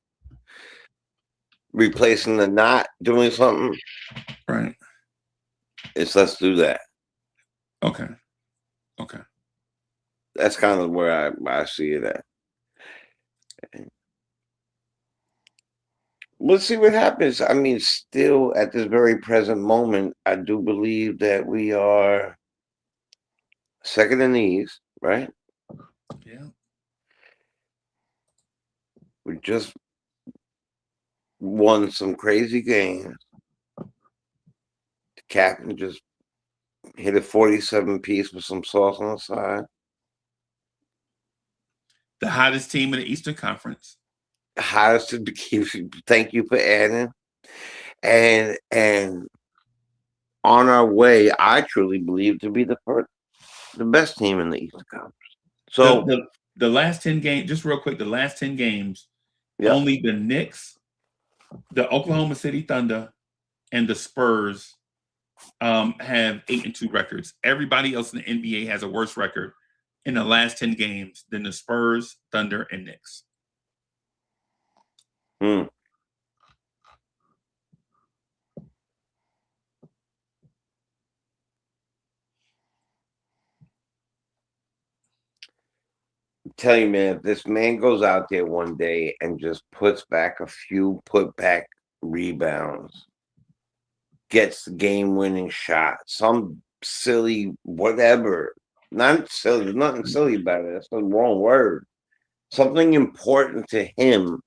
replacing the not doing something. Right. It's let's do that. Okay. That's kind of where I see it at. we'll see what happens. I mean, still at this very present moment, I do believe that we are second in the East, right? Yeah. We just won some crazy games. The captain just hit a 47 piece with some sauce on the side. The hottest team in the Eastern Conference. Hottest to keep. Thank you for adding. And on our way, I truly believe to be the best team in the Eastern Conference. So the last 10 games, just real quick, the last 10 games, yep. only the Knicks, the Oklahoma City Thunder, and the Spurs have 8-2 records. Everybody else in the NBA has a worse record in the last 10 games than the Spurs, Thunder, and Knicks. Tell you, man, if this man goes out there one day and just puts back a few put-back rebounds, gets the game-winning shot, some silly whatever. Not silly. There's nothing silly about it. That's the wrong word. Something important to him.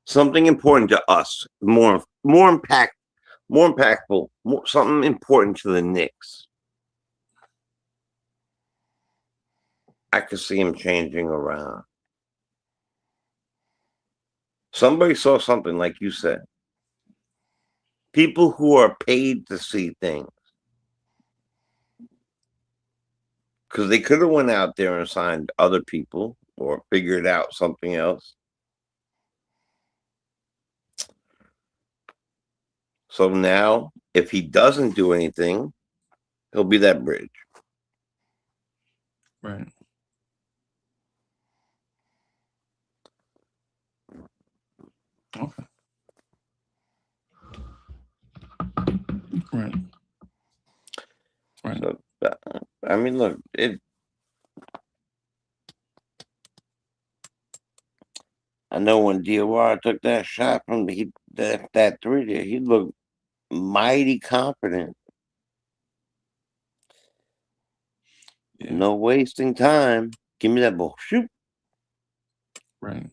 Something important to us. More impactful. Something important to the Knicks. I could see him changing around. Somebody saw something like you said. People who are paid to see things. Because they could have went out there and signed other people or figured out something else. So now, if he doesn't do anything, he'll be that bridge. Right. Okay. Right. Right. So, I mean, look, I know when DOR took that shot from that three there, he looked mighty confident. Yeah. No wasting time. Give me that ball. Shoot. Right.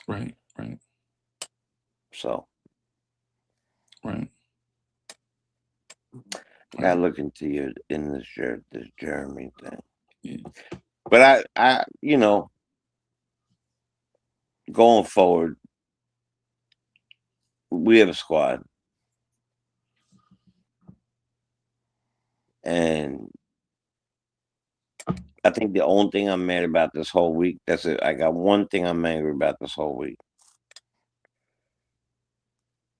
Right. Right. So. Right. I gotta look into you in this Jeremy thing. Yeah. But I going forward, we have a squad. And I think the only thing I'm mad about this whole week, that's it. I got one thing I'm angry about this whole week.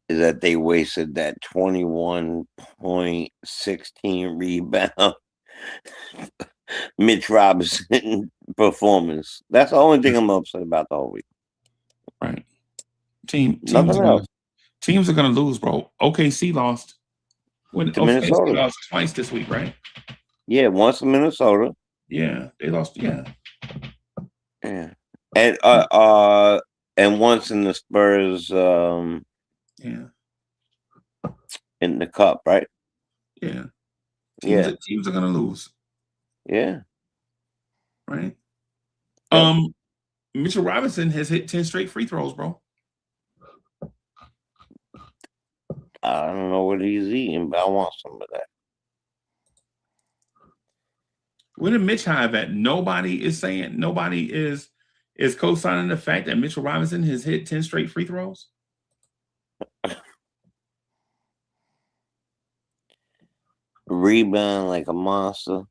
Is that they wasted that 21.16 rebound Mitch Robinson performance. That's the only thing I'm upset about the whole week. Right. Teams are gonna lose, bro. OKC lost. To Minnesota. Lost twice this week, right? Yeah, once in Minnesota. Yeah, they lost. Yeah. Yeah. And once in the Spurs. Yeah. In the cup, right? Yeah. Teams are gonna lose. Yeah. Right. Yeah. Mitchell Robinson has hit 10 straight free throws, bro. I don't know what he's eating, but I want some of that. Where did Mitch Hive at? Nobody is co-signing the fact that Mitchell Robinson has hit 10 straight free throws. Rebound like a monster.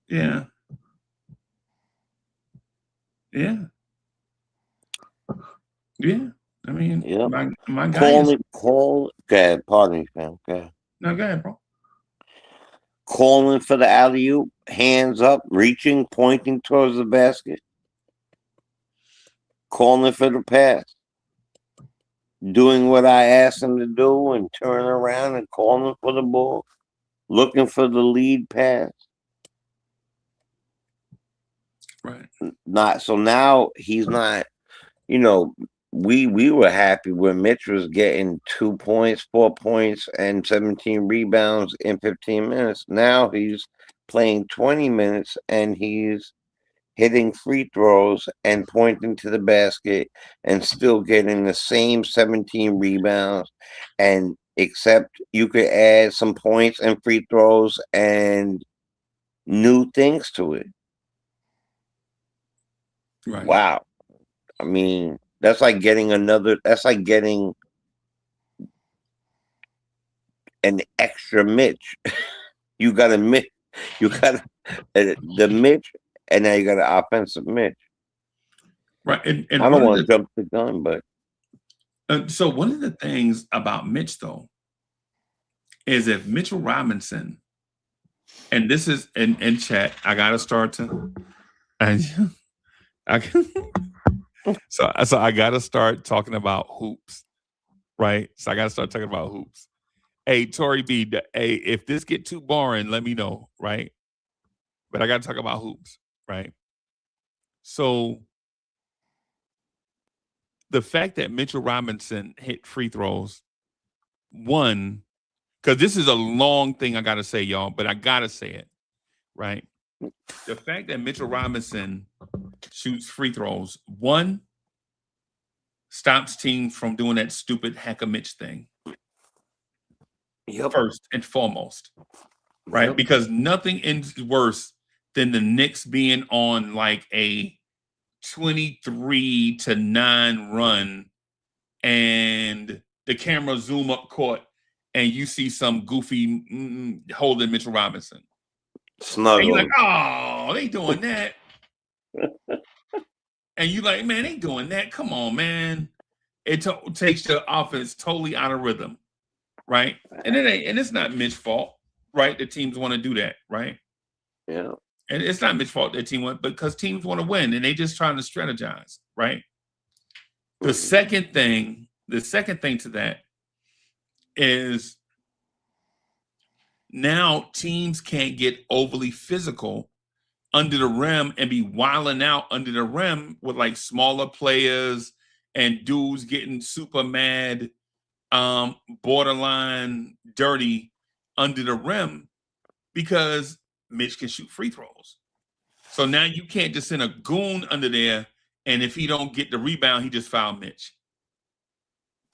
Yeah. Yeah. Yeah. I mean, yep. my guy Go ahead, pardon me, fam. Go ahead. No, go ahead, bro. Calling for the alley-oop, hands up, reaching, pointing towards the basket. Calling for the pass. Doing what I asked him to do and turning around and calling for the ball. Looking for the lead pass. Right. So now he's not you know, we were happy when Mitch was getting 2 points, 4 points, and 17 rebounds in 15 minutes. Now he's playing 20 minutes and he's hitting free throws and pointing to the basket and still getting the same 17 rebounds. And except you could add some points and free throws and new things to it. Right. Wow. I mean, that's like getting an extra Mitch. You got a Mitch, you got the Mitch, and now you got an offensive Mitch. Right. And I don't want to jump the gun, but so one of the things about Mitch, though, is if Mitchell Robinson, and this is in chat, I got to start to, and so I got to start talking about hoops, right? So I got to start talking about hoops. Hey, Tori B, hey, if this get too boring, let me know, right? But I got to talk about hoops, right? So the fact that Mitchell Robinson hit free throws, one, because this is a long thing I got to say, y'all, but I got to say it, right? The fact that Mitchell Robinson shoots free throws, one, stops teams from doing that stupid hack a Mitch thing. Yep. First and foremost, right? Yep. Because nothing is worse than the Knicks being on like a 23-9 run and the camera zoom up court and you see some goofy holding Mitchell Robinson. Snuggle. And you're like, oh, they doing that. And you like, man, they doing that. Come on, man. It takes the offense totally out of rhythm, right? And it's not Mitch's fault, right? The teams want to do that, right? Yeah. And it's not Mitch's fault that team went, because teams want to win and they just trying to strategize, right? The second thing to that is now teams can't get overly physical under the rim and be wilding out under the rim with like smaller players and dudes getting super mad, borderline dirty under the rim because Mitch can shoot free throws. So now you can't just send a goon under there, and if he don't get the rebound, he just foul Mitch.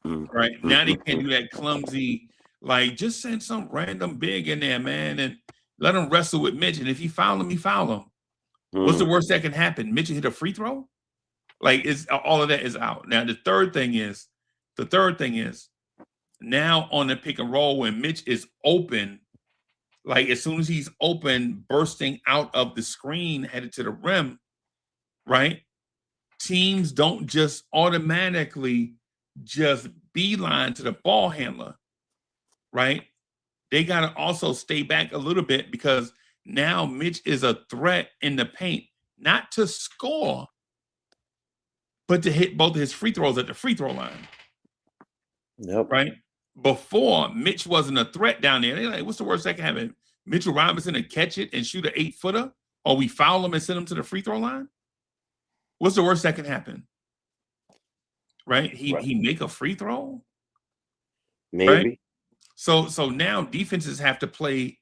Right? Now they can't do that clumsy, like just send some random big in there, man, and let him wrestle with Mitch. And if he foul him, he foul him. What's the worst that can happen? Mitch hit a free throw? Like, it's all of that is out. Now, the third thing is now on the pick and roll when Mitch is open, like as soon as he's open, bursting out of the screen, headed to the rim, right? Teams don't just automatically just beeline to the ball handler, right? They got to also stay back a little bit because now Mitch is a threat in the paint, not to score, but to hit both of his free throws at the free throw line. Yep. Right? Before, Mitch wasn't a threat down there. They're like, what's the worst that can happen? Mitchell Robinson to catch it and shoot an 8-footer? Or we foul him and send him to the free throw line? What's the worst that can happen? Right? He make a free throw? Maybe. Right? So now defenses have to play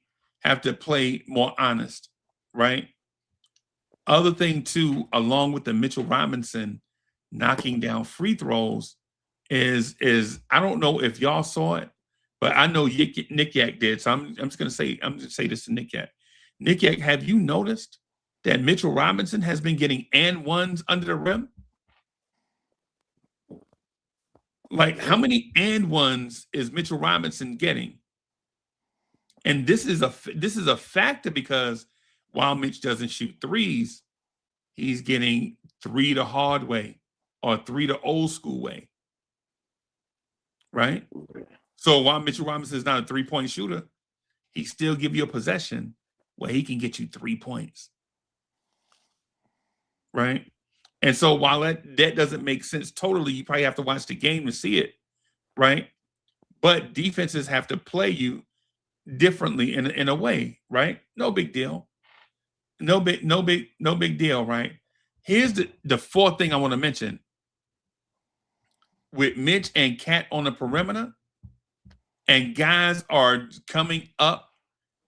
more honest, right? Other thing too, along with the Mitchell Robinson knocking down free throws, is I don't know if y'all saw it, but I know Nick Yak did. So I'm just gonna say this to Nick Yak. Nick Yak, have you noticed that Mitchell Robinson has been getting and ones under the rim? Like, how many and ones is Mitchell Robinson getting? And this is a factor because while Mitch doesn't shoot threes, he's getting 3 the hard way or 3 the old school way. Right? So while Mitchell Robinson is not a 3-point shooter, he still give you a possession where he can get you 3 points. Right? And so while that doesn't make sense totally, you probably have to watch the game to see it. Right? But defenses have to play you differently in a way, right? No big deal. No big deal, right? Here's the fourth thing I want to mention. with Mitch and Cat on the perimeter, and guys are coming up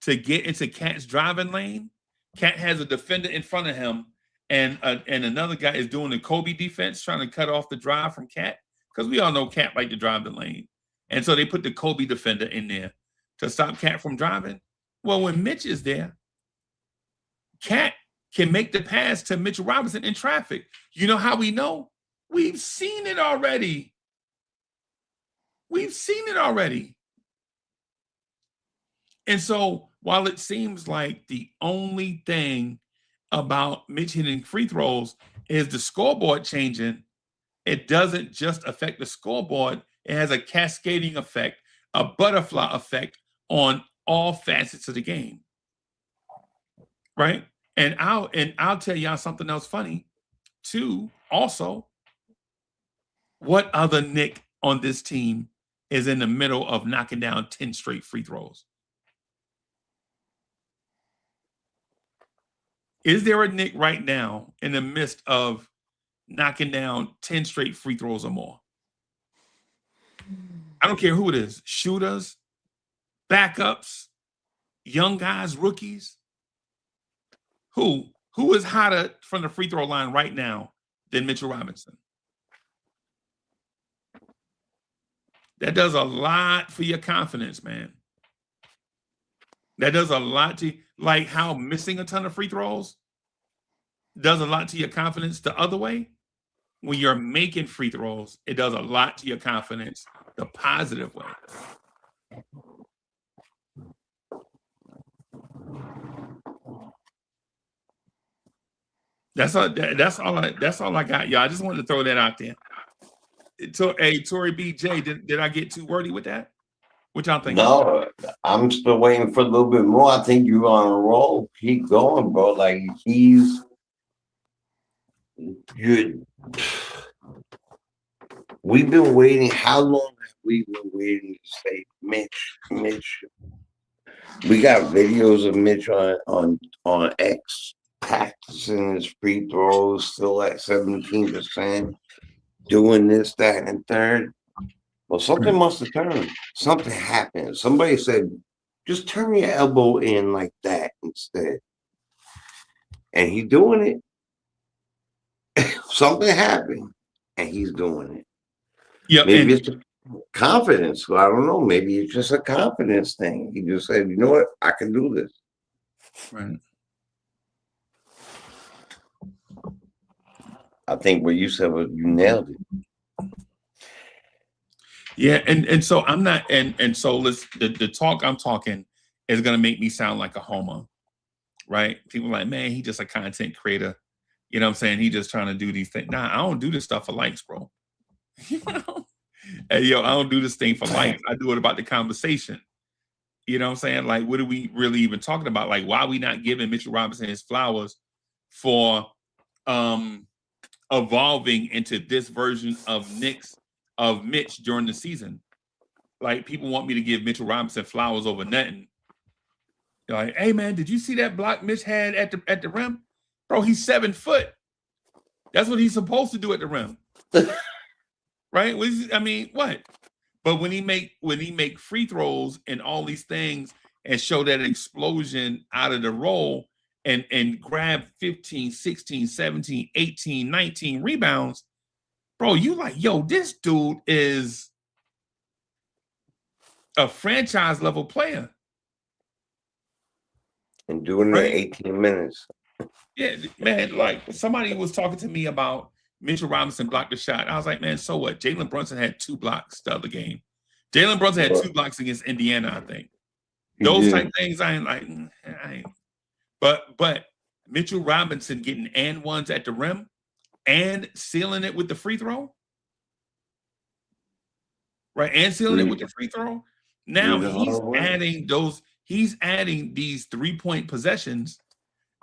to get into Cat's driving lane. Cat has a defender in front of him, and another guy is doing the Kobe defense, trying to cut off the drive from Cat, because we all know Cat like to drive the lane. And so they put the Kobe defender in there to stop Cat from driving. Well, when Mitch is there, Cat can make the pass to Mitchell Robinson in traffic. You know how we know? We've seen it already. We've seen it already. And so while it seems like the only thing about Mitch hitting free throws is the scoreboard changing, it doesn't just affect the scoreboard. It has a cascading effect, a butterfly effect on all facets of the game. Right? And I'll tell y'all something else funny too. Also, what other Nick on this team is in the middle of knocking down 10 straight free throws? Is there a Nick right now in the midst of knocking down 10 straight free throws or more? I don't care who it is. Shooters, backups, young guys, rookies. Who is hotter from the free throw line right now than Mitchell Robinson? That does a lot for your confidence, man. That does a lot to, like how missing a ton of free throws does a lot to your confidence the other way. When you're making free throws, it does a lot to your confidence the positive way. That's all I got, y'all. I just wanted to throw that out there. Hey, Tory BJ, did I get too wordy with that? What y'all think? No, I'm still waiting for a little bit more. I think you're on a roll. Keep going, bro. Like we've been waiting. How long have we been waiting to say Mitch? We got videos of Mitch on X practicing his free throws, still at 17%, doing this, that, and third. Well, something must have turned. Something happened. Somebody said, just turn your elbow in like that instead. And he's doing it. Something happened, and he's doing it. Yeah, maybe it's confidence. I don't know. Maybe it's just a confidence thing. He just said, you know what? I can do this. Right. I think what you said was you nailed it. Yeah, and so I'm not, and so the talk I'm talking is gonna make me sound like a homer, right? People are like, man, he just a content creator. You know what I'm saying? He just trying to do these things. Nah, I don't do this stuff for likes, bro. You know? Hey, yo, I don't do this thing for likes. I do it about the conversation. You know what I'm saying? Like, what are we really even talking about? Like, why are we not giving Mitchell Robinson his flowers for evolving into this version of Mitch during the season? Like, people want me to give Mitchell Robinson flowers over nothing. They're like, hey man, did you see that block Mitch had at the rim? Bro, he's 7 foot. That's what he's supposed to do at the rim. Right? I mean, what? But when he make free throws and all these things and show that explosion out of the roll and grab 15, 16, 17, 18, 19 rebounds, bro, you like, yo, this dude is a franchise level player. And doing it 18 minutes. Yeah, man, like somebody was talking to me about Mitchell Robinson blocked the shot. I was like, man, so what? Jalen Brunson had 2 blocks the other game. Jalen Brunson had 2 blocks against Indiana, I think. Those type things, I ain't like, But Mitchell Robinson getting and ones at the rim and sealing it with the free throw, right? And sealing it with the free throw. Now he's adding these 3-point possessions,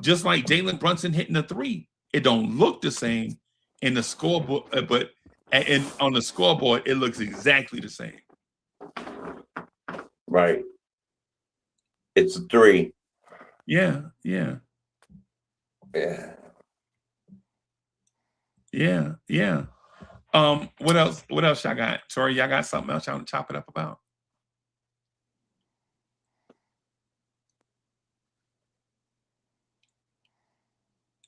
just like Jalen Brunson hitting a 3. It don't look the same in the scoreboard, but on the scoreboard, it looks exactly the same. Right. It's a 3. Yeah. What else? What else y'all got? Tori, y'all got something else y'all want to chop it up about?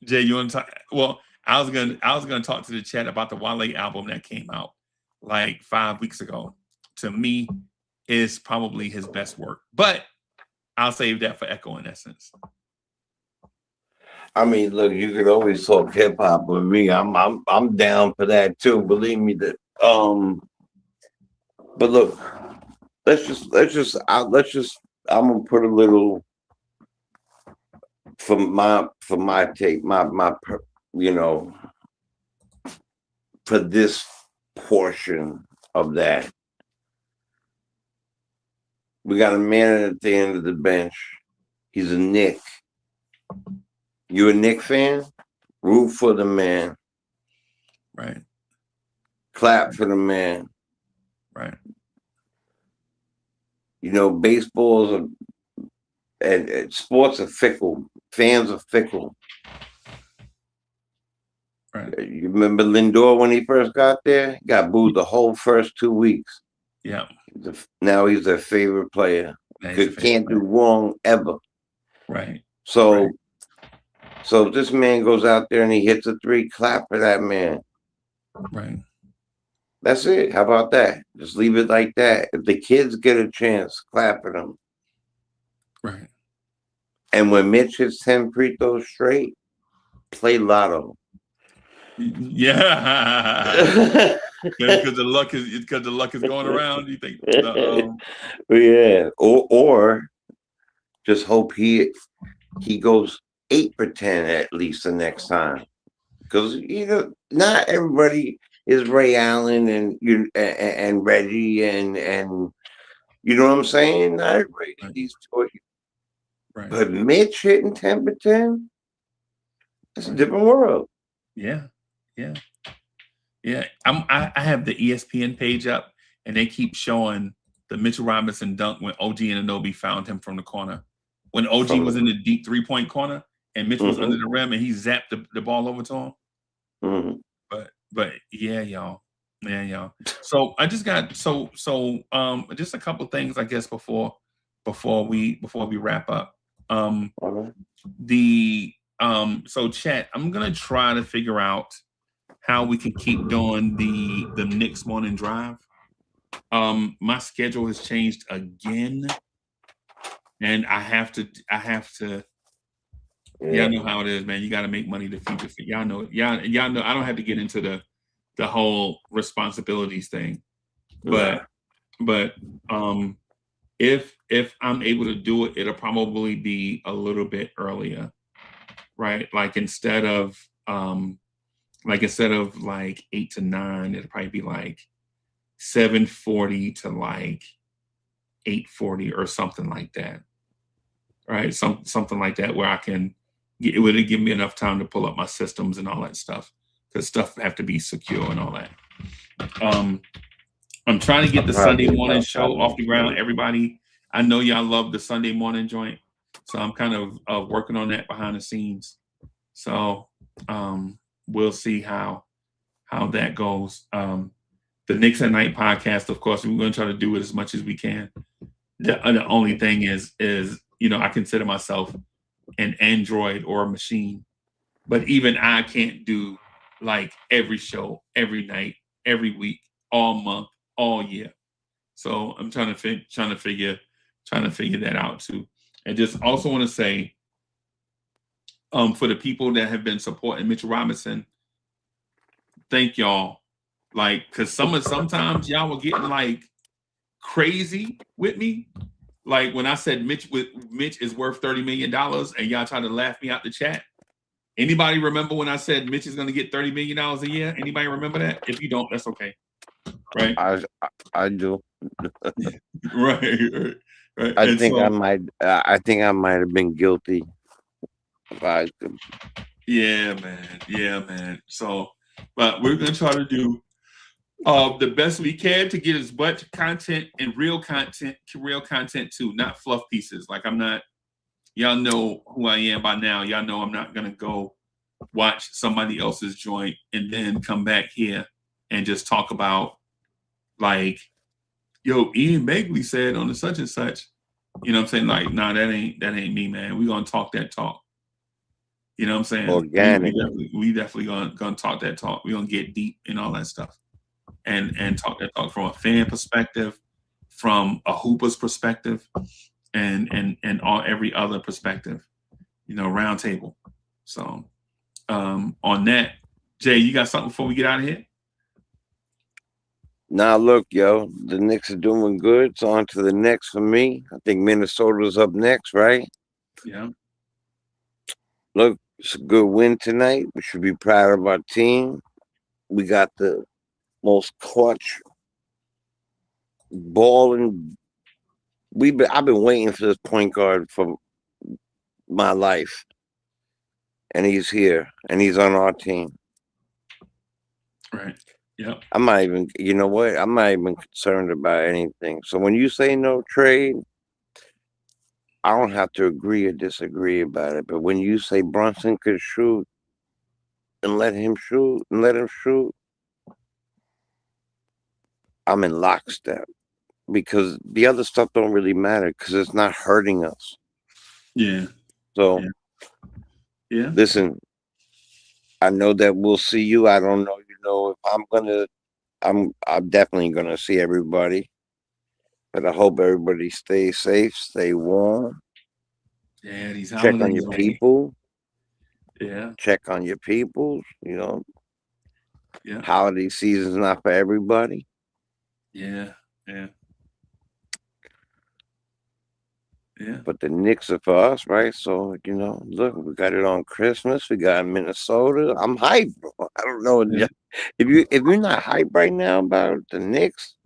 Jay, you want to talk? Well, I was gonna talk to the chat about the Wale album that came out like 5 weeks ago. To me, is probably his best work, but I'll save that for Echo in Essence. I mean, look, you could always talk hip hop with me. I'm down for that too. Believe me that. But look, let's just. I'm gonna put a little for my take, you know, for this portion of that. We got a man at the end of the bench. He's a Knick. You a Knick fan? Root for the man. Right. Clap for the man. Right. You know, baseballs and sports are fickle. Fans are fickle. Right. You remember Lindor when he first got there? He got booed the whole first 2 weeks. Yeah. Now he's their favorite player. Can't do wrong ever. Right. So if this man goes out there and he hits a 3, clap for that man. Right. That's it. How about that? Just leave it like that. If the kids get a chance, clap for them. Right. And when Mitch hits 10 free throws straight, play lotto. Yeah. Because the luck is going around. You think? Yeah. Or just hope he goes 8 for 10 at least the next time. Because not everybody is Ray Allen and Reggie and you know what I'm saying? Not everybody these two. Right. But Mitch hitting 10 for 10, that's a different world. Yeah. Yeah. Yeah. I have the ESPN page up and they keep showing the Mitchell Robinson dunk when OG Anunoby found him from the corner. When OG was in the deep 3-point corner and Mitch was under the rim and he zapped the ball over to him. But yeah, y'all. So I just got just a couple things I guess before we wrap up. So chat, I'm gonna try to figure out how we can keep doing the Knicks morning drive. My schedule has changed again, and I have to. Y'all know how it is, man. You got to make money to feed the feet. Y'all know. I don't have to get into the whole responsibilities thing, but if I'm able to do it, it'll probably be a little bit earlier, right? Like instead of like 8 to 9, it'll probably be like 7:40 to like 8:40 or something like that, right? Something like that where I can. It would give me enough time to pull up my systems and all that stuff because stuff have to be secure and all that. I'm trying to get the Sunday morning show off the ground. Everybody, I know y'all love the Sunday morning joint, so I'm kind of working on that behind the scenes. So we'll see how that goes. The Knicks at Night podcast, of course, we're going to try to do it as much as we can. The only thing is I consider myself an Android or a machine, but even I can't do like every show, every night, every week, all month, all year. So I'm trying to figure that out too. And just also want to say, for the people that have been supporting Mitchell Robinson, thank y'all. Like, cause sometimes y'all were getting like crazy with me. Like when I said Mitch is worth $30 million and y'all tried to laugh me out the chat. Anybody remember when I said Mitch is going to get $30 million a year? Anybody remember that? If you don't, that's okay. Right? I do. Right. I think I might have been guilty. Yeah, man. So, but we're going to try to do the best we can to get as much content and real content too, not fluff pieces. Like I'm not, y'all know who I am by now. Y'all know I'm not gonna go watch somebody else's joint and then come back here and just talk about like, yo, Ian Begley said on the such and such. You know what I'm saying? Like, nah, that ain't me, man. We gonna talk that talk. You know what I'm saying? Organic. We definitely gonna talk that talk. We're gonna get deep in all that stuff. And talk that talk from a fan perspective, from a hooper's perspective, and every other perspective, you know, round table. So on that, Jay, you got something before we get out of here? Now look, yo, the Knicks are doing good. It's on to the next for me. I think Minnesota's up next, right? Yeah. Look, it's a good win tonight. We should be proud of our team. We got the most clutch balling. I've been waiting for this point guard for my life, and he's here, and he's on our team. Right. Yeah. I'm not even. You know what? I'm not even concerned about anything. So when you say no trade, I don't have to agree or disagree about it. But when you say Brunson could shoot, and let him shoot, I'm in lockstep, because the other stuff don't really matter because it's not hurting us. Yeah. So, yeah. Listen, I know that we'll see you. I don't know, if I'm definitely gonna see everybody, but I hope everybody stays safe, stay warm. Yeah, these check on your people. Yeah. Check on your people. Yeah. Holiday season's not for everybody. Yeah. But the Knicks are for us, right? So, look, we got it on Christmas. We got Minnesota. I'm hyped, bro. I don't know. Yeah. If you're not hyped right now about the Knicks,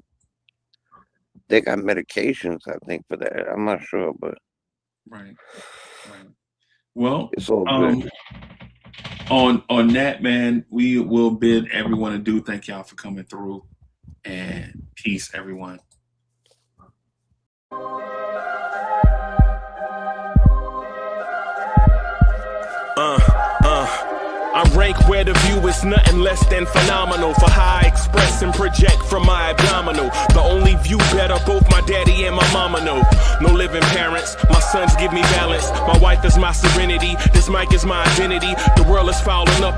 they got medications, I think, for that. I'm not sure, but right. Well, it's all good. On that, man, we will bid everyone adieu. Thank y'all for coming through, and peace, everyone. I rank where the view is nothing less than phenomenal. For how I express and project from my abdominal. The only view better, both my daddy and my mama know. No living parents, my sons give me balance. My wife is my serenity, this mic is my identity. The world is fouling up.